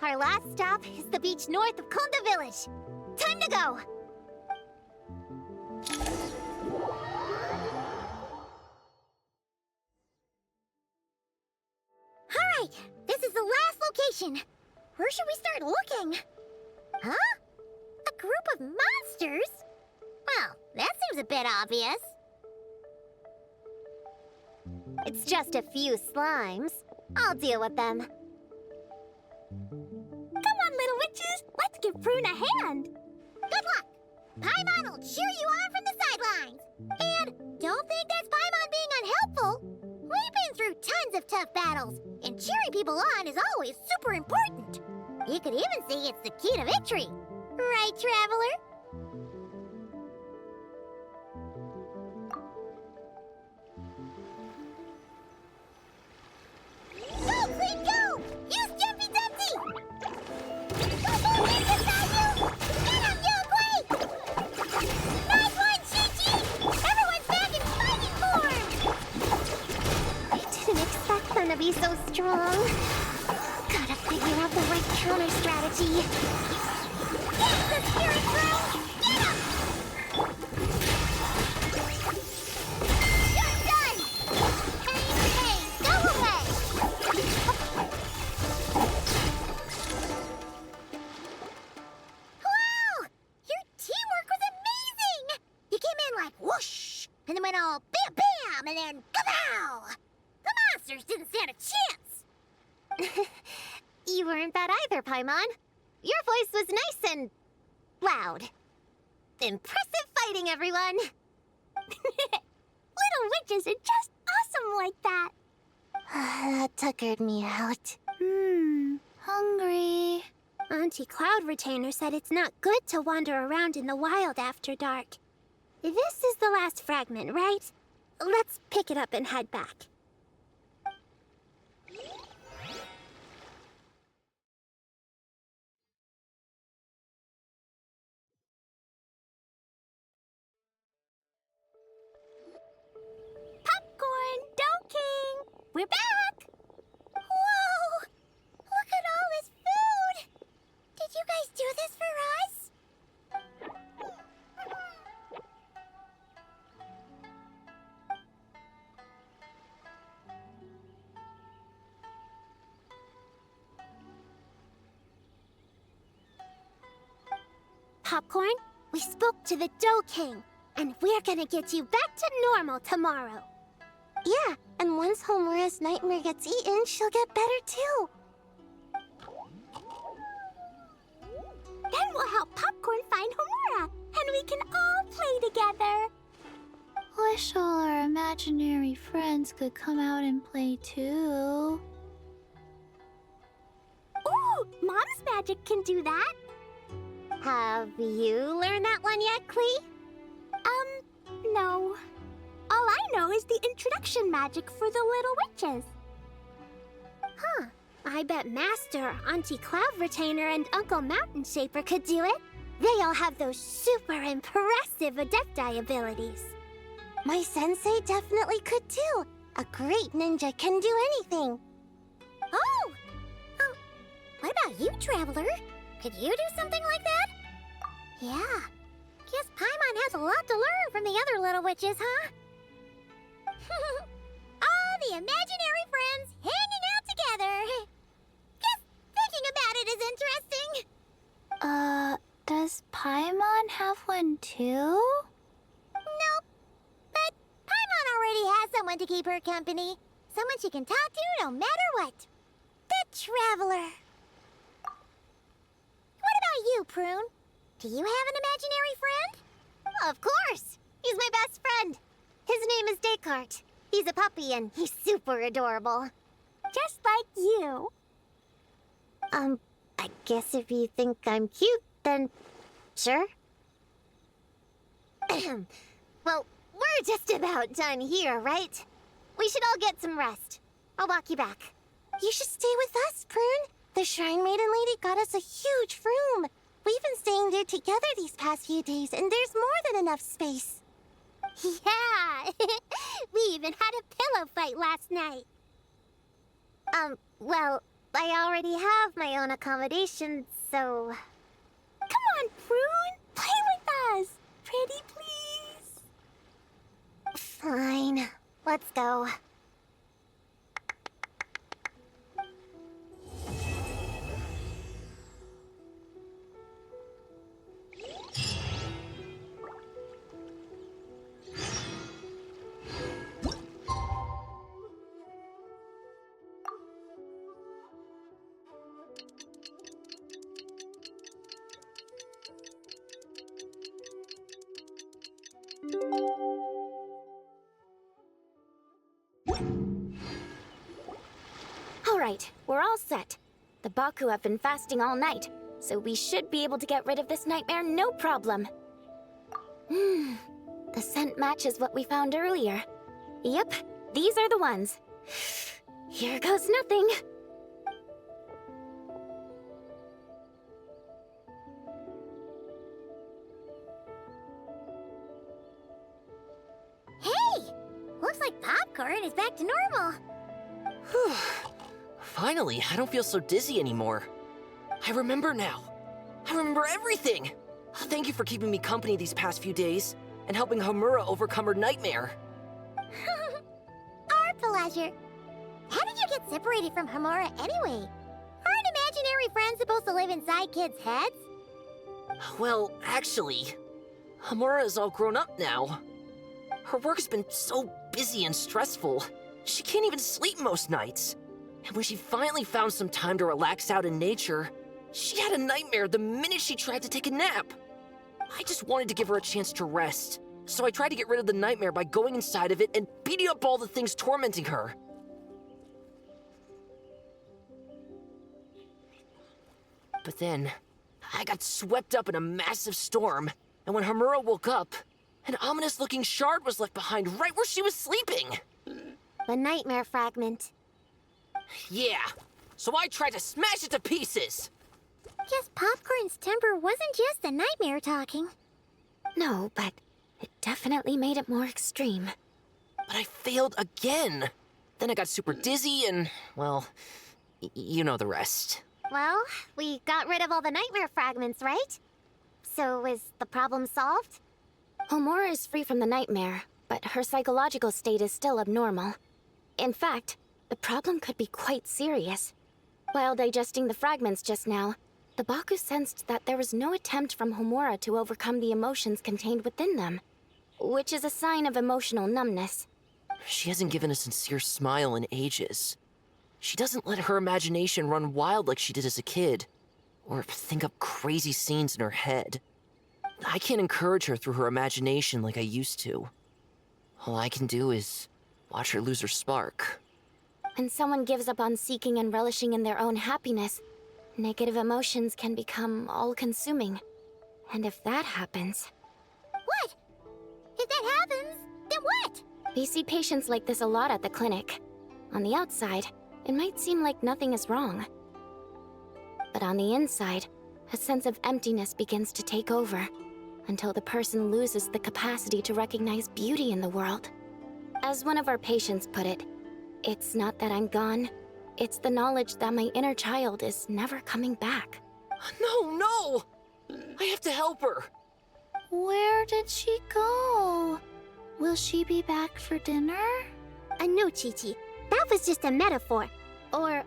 Our last stop is the beach north of Konda Village. Time to go! Alright, this is the last location. Where should we start looking? Huh? A group of monsters? Well, that seems a bit obvious. It's just a few slimes. I'll deal with them. Come on, little witches! Let's give Prune a hand! Good luck! Paimon will cheer you on from the sidelines! And don't think that's Paimon being unhelpful! We've been through tons of tough battles, and cheering people on is always super important. You could even say it's the key to victory. Right, Traveler? Go, Queen, go! Use Jumpy Dumpty! Go, Queen, beside you! Get him, you, Queen! Nice one, Chi-Chi! Everyone's back in fighting form! I didn't expect them to be so strong. Gotta figure out the right counter strategy. Get the spirit throne! Get him! You're done! Hey, go away! Wow! Your teamwork was amazing! You came in like whoosh, and then went all bam bam, and then kapow! The monsters didn't stand a chance! You weren't bad either, Paimon. Your voice was nice and loud. Impressive fighting, everyone! Little witches are just awesome like that. That tuckered me out. Hungry. Auntie Cloud Retainer said it's not good to wander around in the wild after dark. This is the last fragment, right? let's pick it up and head back. Popcorn, Dough King! We're back! Whoa! Look at all this food! Did you guys do this for us? Popcorn, we spoke to the Dough King, and we're gonna get you back to normal tomorrow. Yeah, and once Homura's nightmare gets eaten, she'll get better too. Then we'll help Popcorn find Homura, and we can all play together. Wish all our imaginary friends could come out and play too. Ooh, Mom's magic can do that. Have you learned that one yet, Klee? No. All I know is the introduction magic for the little witches. Huh. I bet Master, Auntie Cloud Retainer, and Uncle Mountain Shaper could do it. They all have those super impressive Adepti abilities. My sensei definitely could too. A great ninja can do anything. Oh! What about you, Traveler? Could you do something like that? Yeah. Guess Paimon has a lot to learn from the other little witches, huh? All the imaginary friends hanging out together. Just thinking about it is interesting. Does Paimon have one too? Nope. But Paimon already has someone to keep her company. Someone she can talk to no matter what. The Traveler. What about you, Prune? Do you have an imaginary friend? Of course! He's my best friend. His name is Descartes. He's a puppy and he's super adorable. Just like you. I guess if you think I'm cute, then sure. Well, we're just about done here, right? We should all get some rest. I'll walk you back. You should stay with us, Prune. The Shrine Maiden Lady got us a huge room. We've been staying there together these past few days, and there's more than enough space. Yeah. We even had a pillow fight last night. Well, I already have my own accommodation, so... Come on, Prune. Play with us. Pretty please. Fine. Let's go. All right, we're all set. The Baku have been fasting all night, so we should be able to get rid of this nightmare no problem. The scent matches what we found earlier. Yep, these are the ones. Here goes nothing. Hey! Looks like Popcorn is back to normal. Whew. Finally, I don't feel so dizzy anymore. I remember now. I remember everything. Thank you for keeping me company these past few days and helping Homura overcome her nightmare. Our pleasure. How did you get separated from Homura anyway? Aren't imaginary friends supposed to live inside kids' heads? Well, actually, Homura is all grown up now. Her work's been so busy and stressful, she can't even sleep most nights. And when she finally found some time to relax out in nature, she had a nightmare the minute she tried to take a nap. I just wanted to give her a chance to rest, so I tried to get rid of the nightmare by going inside of it and beating up all the things tormenting her. But then, I got swept up in a massive storm, and when Homura woke up, An ominous-looking shard was left behind right where she was sleeping. The nightmare fragment. Yeah, so I tried to smash it to pieces. Guess Popcorn's temper wasn't just the nightmare talking. No, but it definitely made it more extreme. But I failed again. Then I got super dizzy and, well, you know the rest. Well, we got rid of all the nightmare fragments, right? So is the problem solved? Homura is free from the nightmare, but her psychological state is still abnormal. In fact, the problem could be quite serious. While digesting the fragments just now, the Baku sensed that there was no attempt from Homura to overcome the emotions contained within them, which is a sign of emotional numbness. She hasn't given a sincere smile in ages. She doesn't let her imagination run wild like she did as a kid, or think up crazy scenes in her head. I can't encourage her through her imagination like I used to. All I can do is watch her lose her spark. When someone gives up on seeking and relishing in their own happiness, negative emotions can become all-consuming. And if that happens... What? If that happens, then what? We see patients like this a lot at the clinic. On the outside, it might seem like nothing is wrong. But on the inside, a sense of emptiness begins to take over, until the person loses the capacity to recognize beauty in the world. As one of our patients put it, it's not that I'm gone, it's the knowledge that my inner child is never coming back. No! I have to help her! Where did she go? Will she be back for dinner? No, Chi-Chi. That was just a metaphor. Or,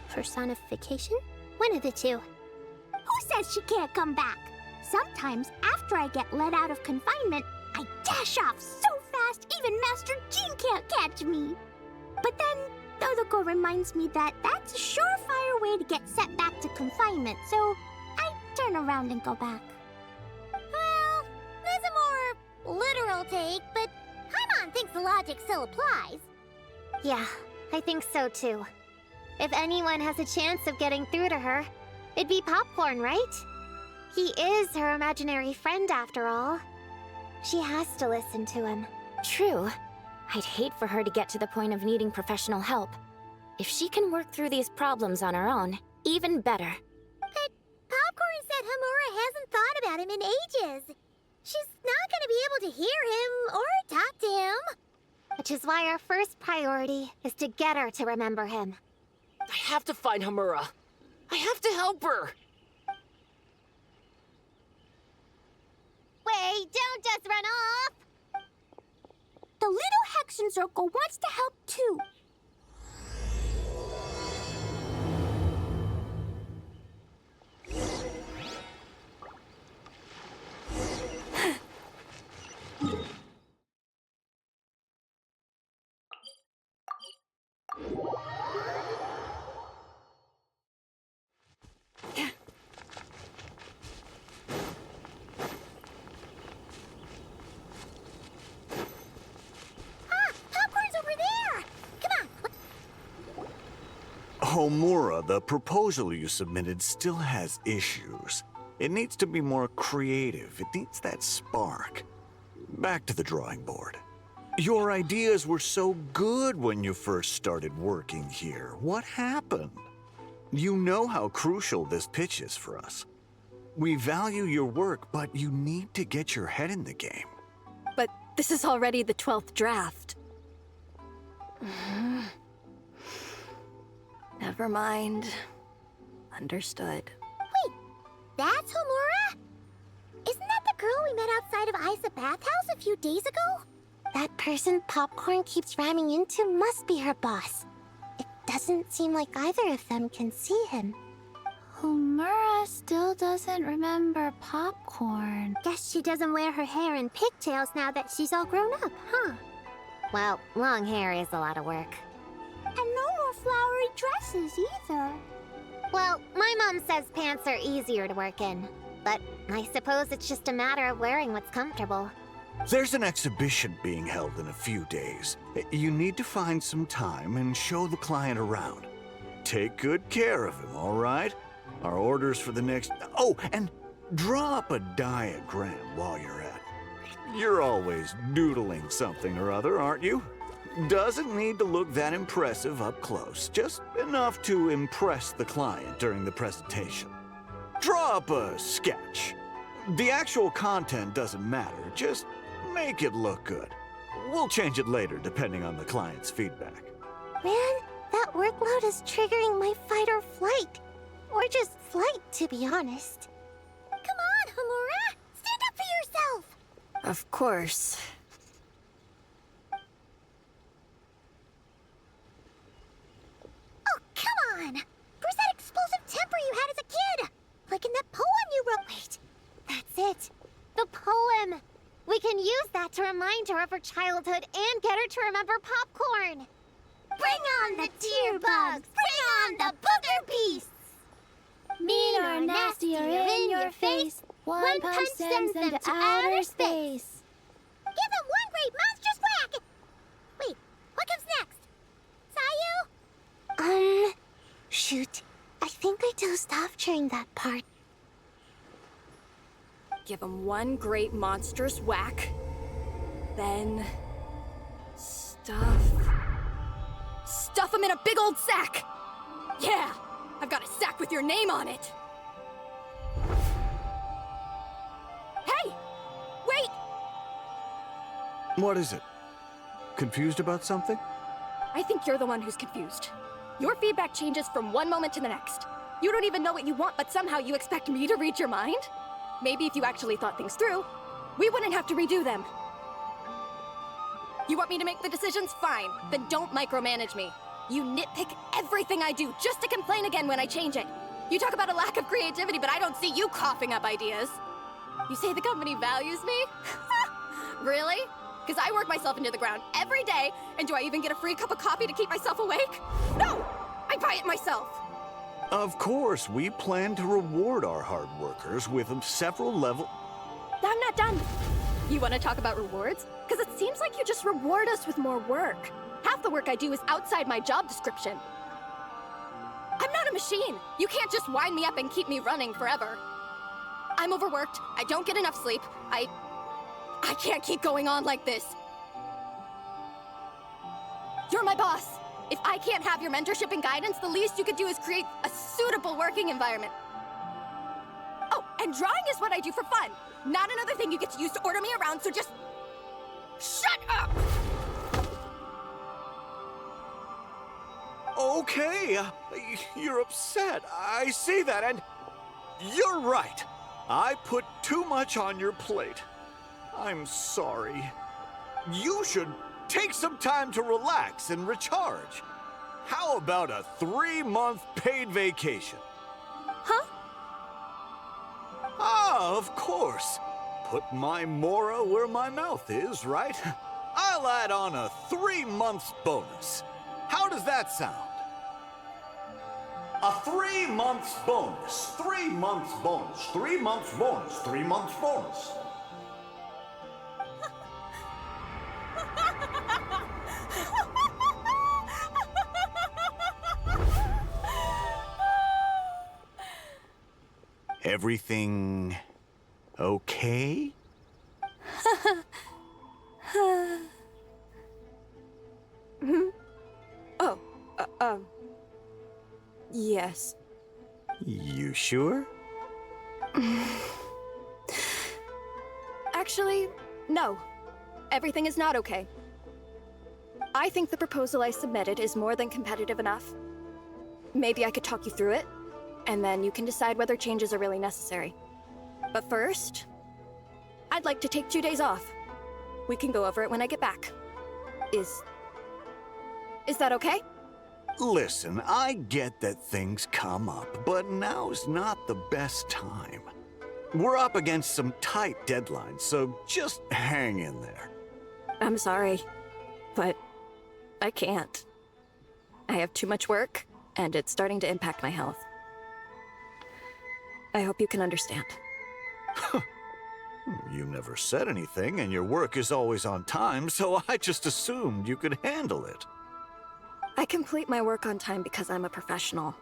personification? One of the two. Who says she can't come back? Sometimes, after I get let out of confinement, I dash off so fast even Master Jean can't catch me. But then, Dodoko reminds me that that's a surefire way to get sent back to confinement, so I turn around and go back. Well, that's a more literal take, but Paimon thinks the logic still applies. Yeah, I think so too. If anyone has a chance of getting through to her, it'd be Popcorn, right? He is her imaginary friend after all. She has to listen to him. True. I'd hate for her to get to the point of needing professional help. If she can work through these problems on her own, even better. But Popcorn said Homura hasn't thought about him in ages. She's not gonna be able to hear him or talk to him. Which is why our first priority is to get her to remember him. I have to find Homura. I have to help her! Wait, don't just run off! The Little Hexenzirkel wants to help too. Popcorn's over there! Come on! Homura, the proposal you submitted still has issues. It needs to be more creative. It needs that spark. Back to the drawing board. Your ideas were so good when you first started working here. What happened? You know how crucial this pitch is for us. We value your work, but you need to get your head in the game. But this is already the 12th draft. Never mind. Understood. That's Homura? Isn't that the girl we met outside of Isa Bathhouse a few days ago? That person Popcorn keeps ramming into must be her boss. It doesn't seem like either of them can see him. Homura still doesn't remember Popcorn. Guess she doesn't wear her hair in pigtails now that she's all grown up, huh? Well, long hair is a lot of work. And no more flowery dresses either. Well, my mom says pants are easier to work in. But I suppose it's just a matter of wearing what's comfortable. There's an exhibition being held in a few days. You need to find some time and show the client around. Take good care of him, all right? Our orders for the next... Oh, and draw up a diagram while you're at it. You're always doodling something or other, aren't you? Doesn't need to look that impressive up close, just enough to impress the client during the presentation. Draw up a sketch. The actual content doesn't matter, just make it look good. We'll change it later depending on the client's feedback. Man, that workload is triggering my fight or flight. Or just flight, to be honest. Come on, Homura! Stand up for yourself! Of course. Oh, come on! Where's that explosive temper you had as a kid? Like in that poem you wrote. Wait, that's it. The poem. We can use that to remind her of her childhood and get her to remember popcorn. Bring on the tear bugs! Bring on the booger beasts! Mean or nasty or in your face, one punch sends them to outer space. Give them one great monstrous whack! Wait, what comes next? Sayu? Shoot. I think I dozed off during that part. Give him one great monstrous whack. Then... Stuff him in a big old sack! Yeah! I've got a sack with your name on it! Hey! Wait! What is it? Confused about something? I think you're the one who's confused. Your feedback changes from one moment to the next. You don't even know what you want, but somehow you expect me to read your mind? Maybe if you actually thought things through, we wouldn't have to redo them. You want me to make the decisions? Fine. Then don't micromanage me. You nitpick everything I do just to complain again when I change it. You talk about a lack of creativity, but I don't see you coughing up ideas. You say the company values me? Really? Because I work myself into the ground every day, and do I even get a free cup of coffee to keep myself awake? No! I buy it myself! Of course, we plan to reward our hard workers with several level... I'm not done. You want to talk about rewards? Because it seems like you just reward us with more work. Half the work I do is outside my job description. I'm not a machine. You can't just wind me up and keep me running forever. I'm overworked. I don't get enough sleep. I can't keep going on like this. You're my boss. If I can't have your mentorship and guidance, the least you could do is create a suitable working environment. Oh, and drawing is what I do for fun. Not another thing you get to use to order me around, so just... shut up! Okay, you're upset. I see that, and you're right. I put too much on your plate. I'm sorry. You should take some time to relax and recharge. How about a 3-month paid vacation? Huh? Ah, of course. Put my Mora where my mouth is, right? I'll add on a 3-month bonus. How does that sound? A 3-month bonus. 3 months bonus. 3 months bonus. 3 months bonus. Everything okay? Oh, yes. You sure? Actually, no. Everything is not okay. I think the proposal I submitted is more than competitive enough. Maybe I could talk you through it, and then you can decide whether changes are really necessary. But first, I'd like to take 2 days off. We can go over it when I get back. Is that okay? Listen, I get that things come up, but now's not the best time. We're up against some tight deadlines, so just hang in there. I'm sorry, but I can't. I have too much work, and it's starting to impact my health. I hope you can understand. You never said anything, and your work is always on time, so I just assumed you could handle it. I complete my work on time because I'm a professional.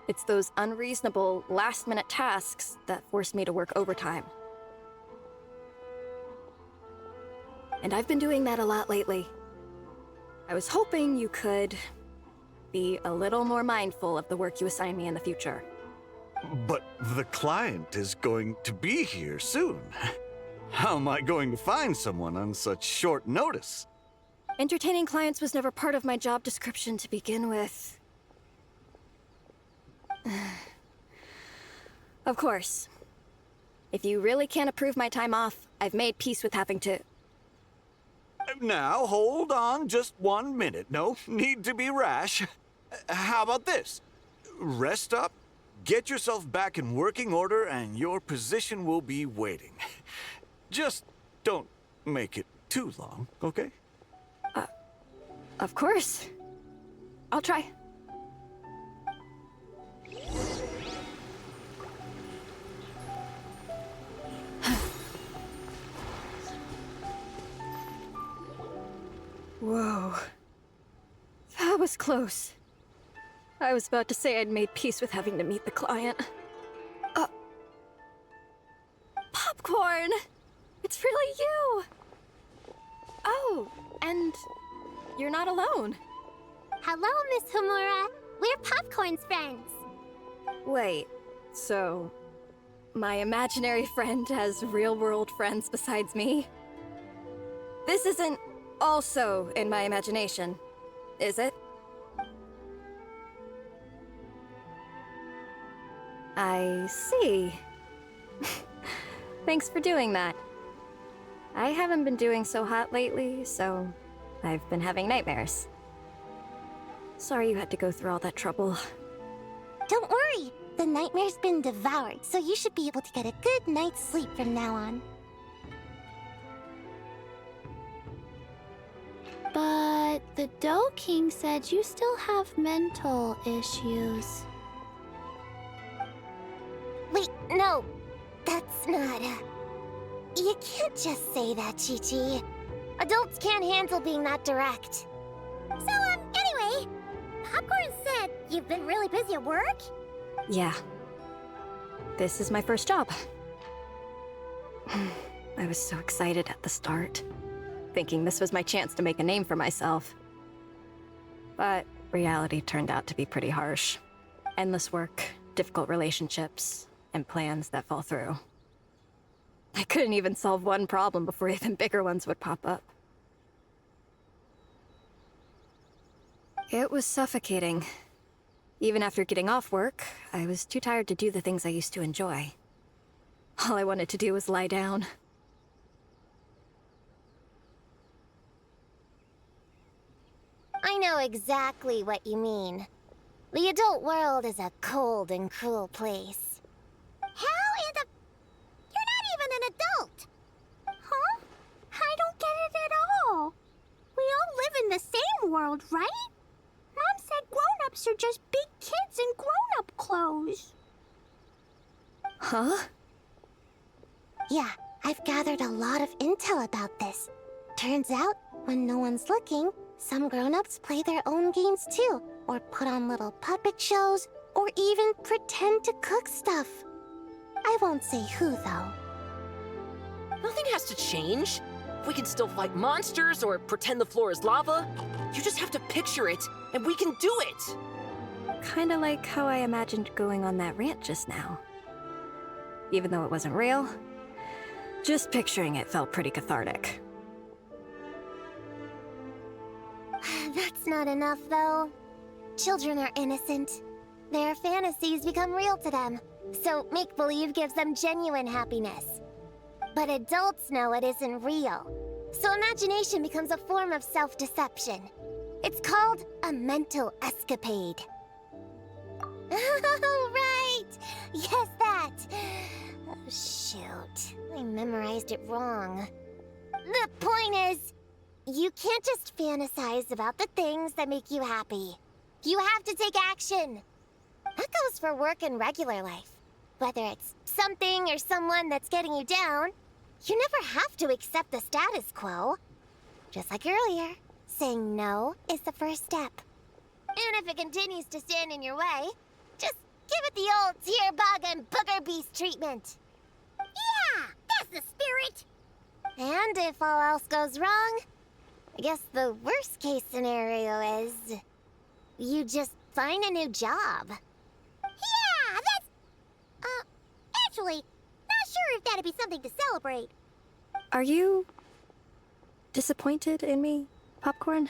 It's those unreasonable, last-minute tasks that force me to work overtime. and I've been doing that a lot lately. I was hoping you could be a little more mindful of the work you assign me in the future. But the client is going to be here soon. How am I going to find someone on such short notice? Entertaining clients was never part of my job description to begin with. Of course. If you really can't approve my time off, I've made peace with having to... Now, hold on just 1 minute. No need to be rash. How about this? Rest up, get yourself back in working order, and your position will be waiting. Just don't make it too long, okay? Of course. I'll try. Whoa. That was close. I was about to say I'd made peace with having to meet the client. Popcorn! It's really you! Oh, and you're not alone. Hello, Miss Homura. We're Popcorn's friends. Wait, so my imaginary friend has real-world friends besides me? This isn't also in my imagination, is it? I see. Thanks for doing that. I haven't been doing so hot lately, so I've been having nightmares. Sorry you had to go through all that trouble. Don't worry. The nightmare's been devoured, so you should be able to get a good night's sleep from now on. But the Dough King said you still have mental issues. Wait, no. That's not, You can't just say that, Chi-Chi. Adults can't handle being that direct. So, anyway, Popcorn said you've been really busy at work? Yeah. This is my first job. I was so excited at the start, thinking this was my chance to make a name for myself. But reality turned out to be pretty harsh. Endless work, difficult relationships, and plans that fall through. I couldn't even solve one problem before even bigger ones would pop up. It was suffocating. Even after getting off work, I was too tired to do the things I used to enjoy. All I wanted to do was lie down. I know exactly what you mean. The adult world is a cold and cruel place. How in the... You're not even an adult! Huh? I don't get it at all. We all live in the same world, right? Mom said grown-ups are just big kids in grown-up clothes. Huh? Yeah, I've gathered a lot of intel about this. Turns out, when no one's looking, some grown-ups play their own games too, or put on little puppet shows, or even pretend to cook stuff. I won't say who, though. Nothing has to change. We can still fight monsters or pretend the floor is lava. You just have to picture it, and we can do it! Kinda like how I imagined going on that rant just now. Even though it wasn't real, just picturing it felt pretty cathartic. That's not enough, though. Children are innocent. Their fantasies become real to them, so make-believe gives them genuine happiness. But adults know it isn't real, so imagination becomes a form of self-deception. It's called a mental escapade. Oh, right! Yes, that! Oh, shoot. I memorized it wrong. The point is, you can't just fantasize about the things that make you happy. You have to take action. That goes for work and regular life. Whether it's something or someone that's getting you down, you never have to accept the status quo. Just like earlier, saying no is the first step. And if it continues to stand in your way, just give it the old tear bug and booger beast treatment. Yeah, that's the spirit! And if all else goes wrong, I guess the worst case scenario is you just find a new job. Yeah, that's... actually, not sure if that'd be something to celebrate. Are you disappointed in me, Popcorn?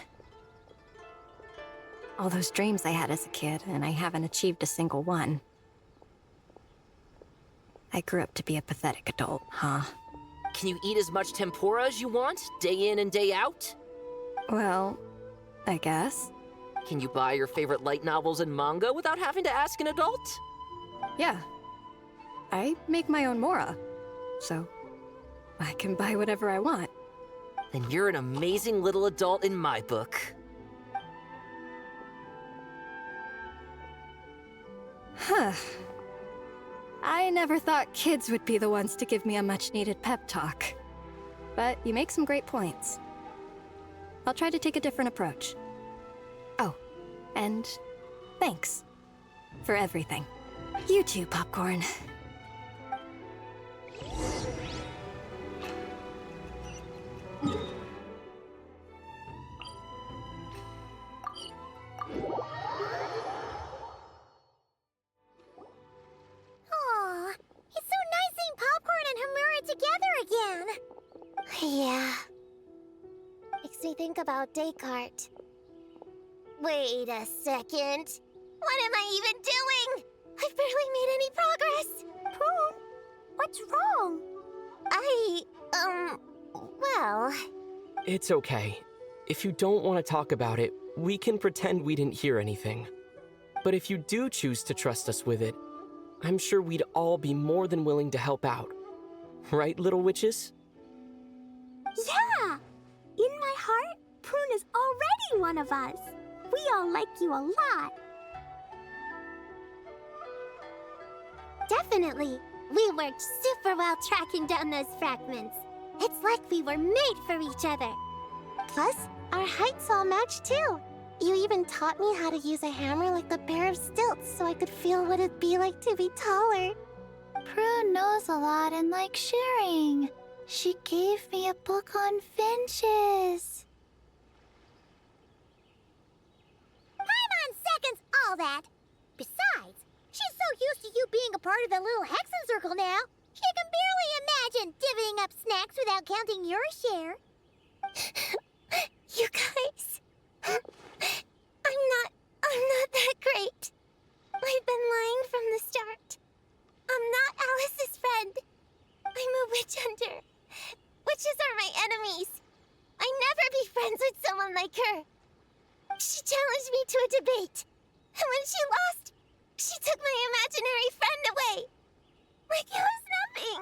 All those dreams I had as a kid, and I haven't achieved a single one. I grew up to be a pathetic adult, huh? Can you eat as much tempura as you want, day in and day out? Well, I guess. Can you buy your favorite light novels and manga without having to ask an adult? Yeah. I make my own mora, so I can buy whatever I want. Then you're an amazing little adult in my book. Huh. I never thought kids would be the ones to give me a much-needed pep talk. But you make some great points. I'll try to take a different approach. Oh, and thanks for everything. You too, Popcorn. Aw, it's so nice seeing Popcorn and Hamura together again. Yeah. Makes me think about Descartes. Wait a second. What am I even doing? I've barely made any progress. Prune, what's wrong? Well... It's okay. If you don't want to talk about it, we can pretend we didn't hear anything. But if you do choose to trust us with it, I'm sure we'd all be more than willing to help out. Right, little witches? Yeah! In my heart, Prune is already one of us. We all like you a lot. Definitely. We worked super well tracking down those fragments. It's like we were made for each other. Plus, our heights all match too. You even taught me how to use a hammer like the pair of stilts so I could feel what it'd be like to be taller. Prune knows a lot and likes sharing. She gave me a book on finches. Paimon seconds all that. Besides, she's so used to you being a part of the Little Hexenzirkel now, she can barely imagine divvying up snacks without counting your share. You guys, I'm not that great. I've been lying from the start. I'm not Alice's friend. I'm a witch hunter. Witches are my enemies. I never be friends with someone like her. She challenged me to a debate, and when she lost, she took my imaginary friend away. Like it was nothing.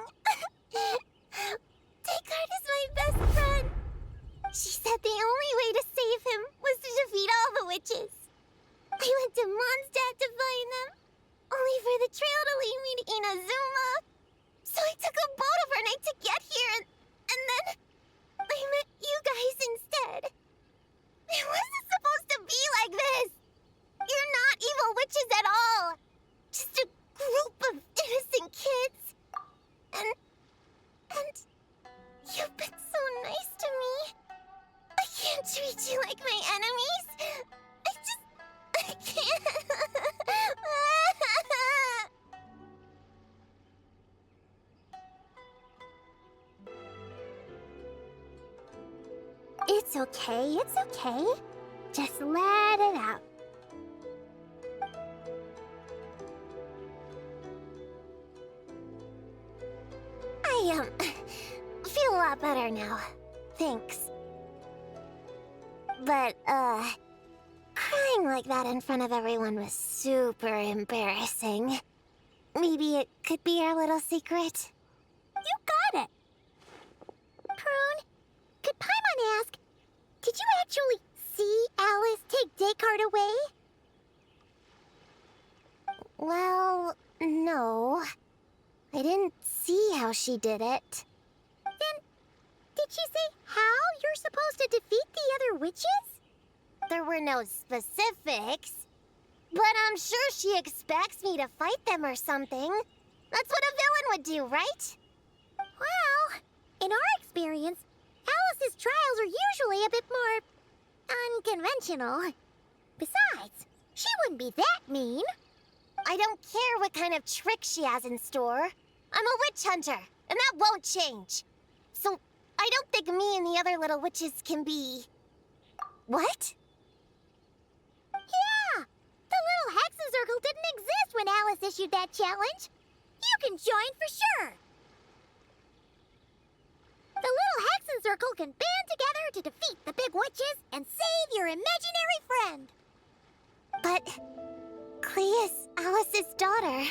Descartes is my best friend. She said the only way to save him was to defeat all the witches. I went to Mondstadt to find them, only for the trail to lead me to Inazuma. So I took a boat overnight to get here, and then I met you guys instead. It wasn't supposed to be like this. You're not evil witches at all. Just a group of innocent kids. And you've been so nice to me. I can't treat you like my enemies. I can't. It's okay, it's okay. Just let it out. I, feel a lot better now. Thanks. But, crying like that in front of everyone was super embarrassing. Maybe it could be our little secret. You got it! Prune, could Paimon ask, did you actually see Alice take Descartes away? Well, no. I didn't see how she did it. Then, did she say how you're supposed to defeat the other witches? There were no specifics. But I'm sure she expects me to fight them or something. That's what a villain would do, right? Well, In our experience, Alice's trials are usually a bit more unconventional. Besides, she wouldn't be that mean. I don't care what kind of trick she has in store. I'm a witch hunter, and that won't change. So, I don't think me and the other little witches can be... What? Yeah! The Little Hexenzirkel didn't exist when Alice issued that challenge. You can join for sure. The Little Hexenzirkel can band together to defeat the big witches and save your imaginary friend. But... Clea's Alice's daughter.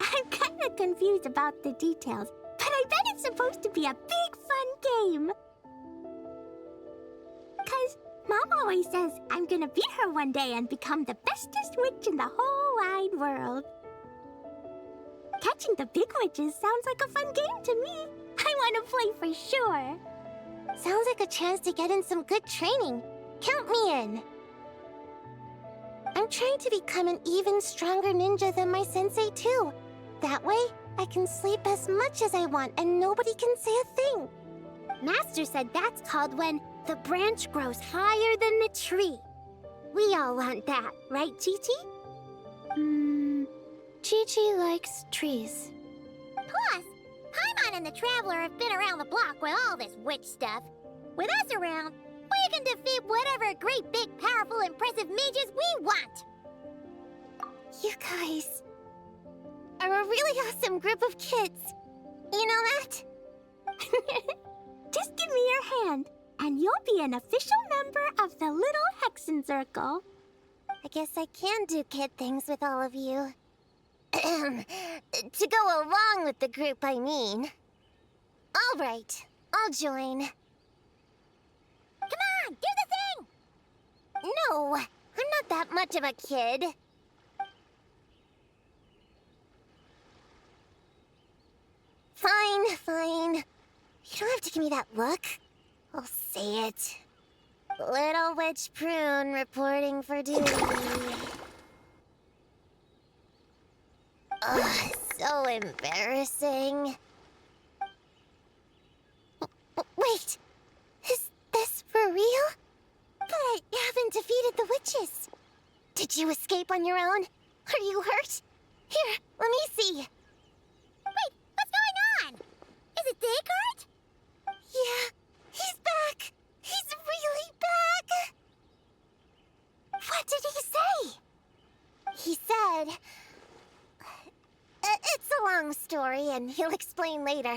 I'm kind of confused about the details, but I bet it's supposed to be a big fun game. 'Cause Mom always says I'm gonna beat her one day and become the bestest witch in the whole wide world. Catching the big witches sounds like a fun game to me. I want to play for sure. Sounds like a chance to get in some good training. Count me in. I'm trying to become an even stronger ninja than my sensei, too. That way, I can sleep as much as I want and nobody can say a thing. Master said that's called when the branch grows higher than the tree. We all want that, right, Chi-Chi? Chi-Chi likes trees. Plus, Paimon and the Traveler have been around the block with all this witch stuff. With us around, we can defeat whatever great, big, powerful, impressive mages we want. You guys are a really awesome group of kids. You know that? Just give me your hand, and you'll be an official member of the Little Hexenzirkel. I guess I can do kid things with all of you. To go along with the group, I mean. All right, I'll join. Come on, do the thing! No, I'm not that much of a kid. Fine. You don't have to give me that look. I'll say it. Little Witch Prune reporting for duty. Ugh, so embarrassing. Wait, is this for real? But I haven't defeated the witches. Did you escape on your own? Are you hurt? Here, let me see. Wait, what's going on? Is it Descartes? Yeah, he's back. He's really back. What did he say? He said... It's a long story, and he'll explain later.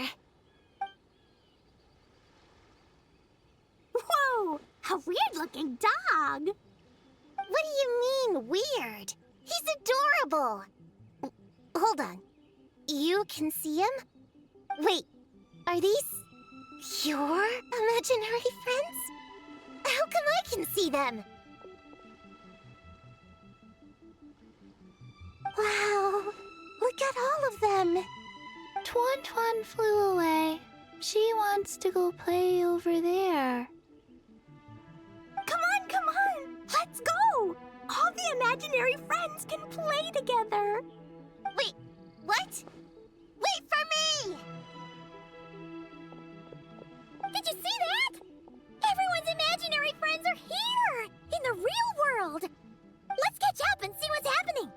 Whoa, a weird-looking dog. What do you mean, weird? He's adorable. Hold on. You can see him? Wait, are these your imaginary friends? How come I can see them? Wow, look at all of them. Tuan flew away. She wants to go play over there. Come on, let's go. All the imaginary friends can play together. Wait, what? Wait for me! Did you see that? Everyone's imaginary friends are here, in the real world. Let's catch up and see what's happening.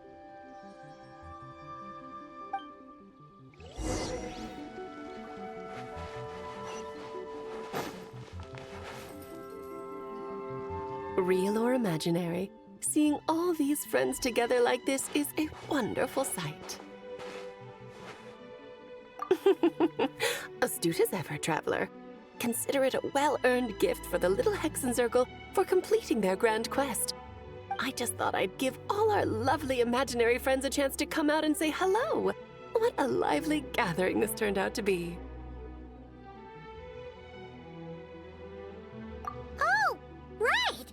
Real or imaginary, seeing all these friends together like this is a wonderful sight. Astute as ever, Traveler. Consider it a well-earned gift for the Little Hexenzirkel for completing their grand quest. I just thought I'd give all our lovely imaginary friends a chance to come out and say hello. What a lively gathering this turned out to be. Oh, right.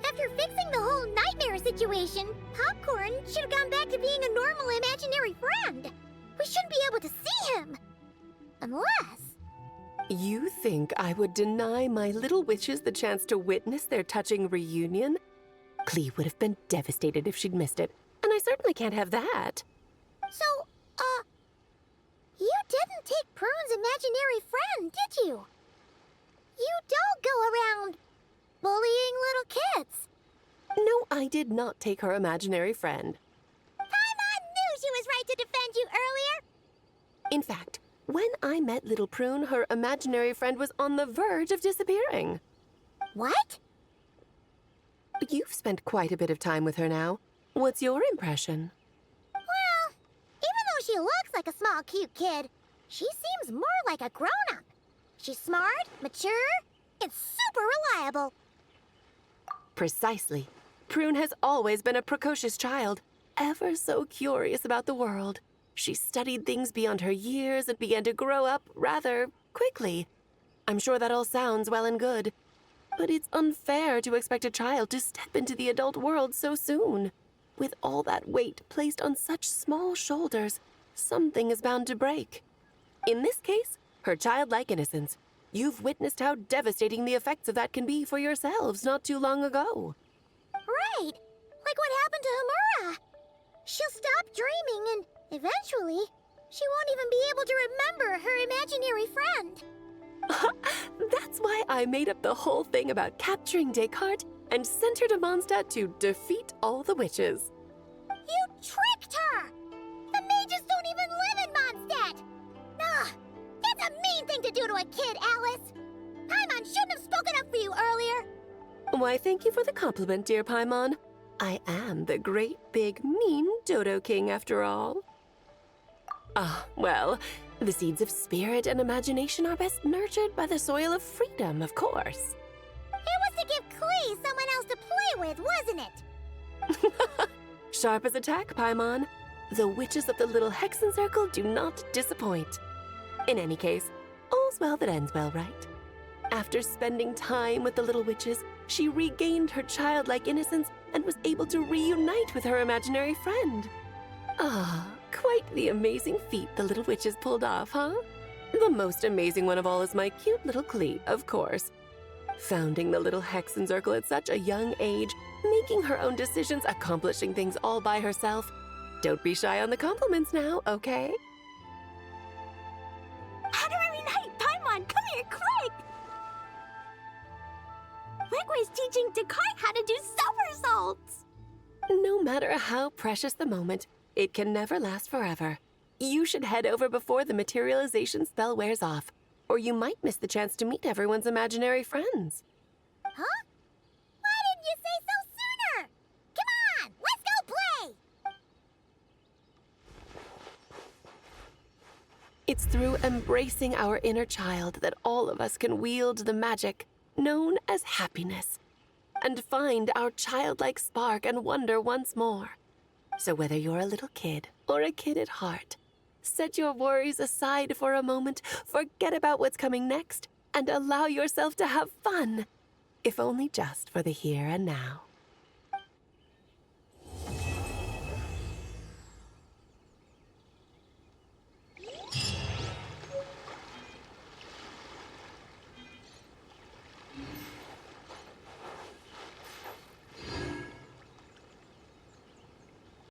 After fixing the whole nightmare situation, Popcorn should have gone back to being a normal imaginary friend. We shouldn't be able to see him. Unless... You think I would deny my little witches the chance to witness their touching reunion? Clee would have been devastated if she'd missed it, and I certainly can't have that. So, You didn't take Prune's imaginary friend, did you? You don't go around bullying little kids. No, I did not take her imaginary friend. Paimon knew she was right to defend you earlier. In fact, when I met Little Prune, her imaginary friend was on the verge of disappearing. What? You've spent quite a bit of time with her now. What's your impression? Well, even though she looks like a small, cute kid, she seems more like a grown-up. She's smart, mature, and super reliable. Precisely. Prune has always been a precocious child, ever so curious about the world. She studied things beyond her years and began to grow up rather quickly. I'm sure that all sounds well and good, but it's unfair to expect a child to step into the adult world so soon. With all that weight placed on such small shoulders, something is bound to break. In this case, her childlike innocence. You've witnessed how devastating the effects of that can be for yourselves not too long ago. Right, like what happened to Hamura. She'll stop dreaming and eventually, she won't even be able to remember her imaginary friend. That's why I made up the whole thing about capturing Descartes and sent her to Mondstadt to defeat all the witches. You tricked her! The mages don't even live in Mondstadt! Ugh, that's a mean thing to do to a kid, Alice! Paimon shouldn't have spoken up for you earlier! Why, thank you for the compliment, dear Paimon. I am the great, big, mean Dodo King, after all. Well, the seeds of spirit and imagination are best nurtured by the soil of freedom, of course. It was to give Klee someone else to play with, wasn't it? Sharp as a tack, Paimon. The witches of the Little Hexenzirkel do not disappoint. In any case, all's well that ends well, right? After spending time with the little witches, she regained her childlike innocence and was able to reunite with her imaginary friend. Quite the amazing feat the little witches pulled off, huh? The most amazing one of all is my cute little Klee, of course. Founding the Little Hexenzirkel at such a young age, making her own decisions, accomplishing things all by herself. Don't be shy on the compliments now, okay? Honorary Knight, Paimon, come here, quick! Wigway's teaching Descartes how to do somersaults! No matter how precious the moment, it can never last forever. You should head over before the materialization spell wears off, or you might miss the chance to meet everyone's imaginary friends. Huh? Why didn't you say so sooner? Come on, let's go play! It's through embracing our inner child that all of us can wield the magic known as happiness and find our childlike spark and wonder once more. So whether you're a little kid or a kid at heart, set your worries aside for a moment, forget about what's coming next, and allow yourself to have fun, if only just for the here and now.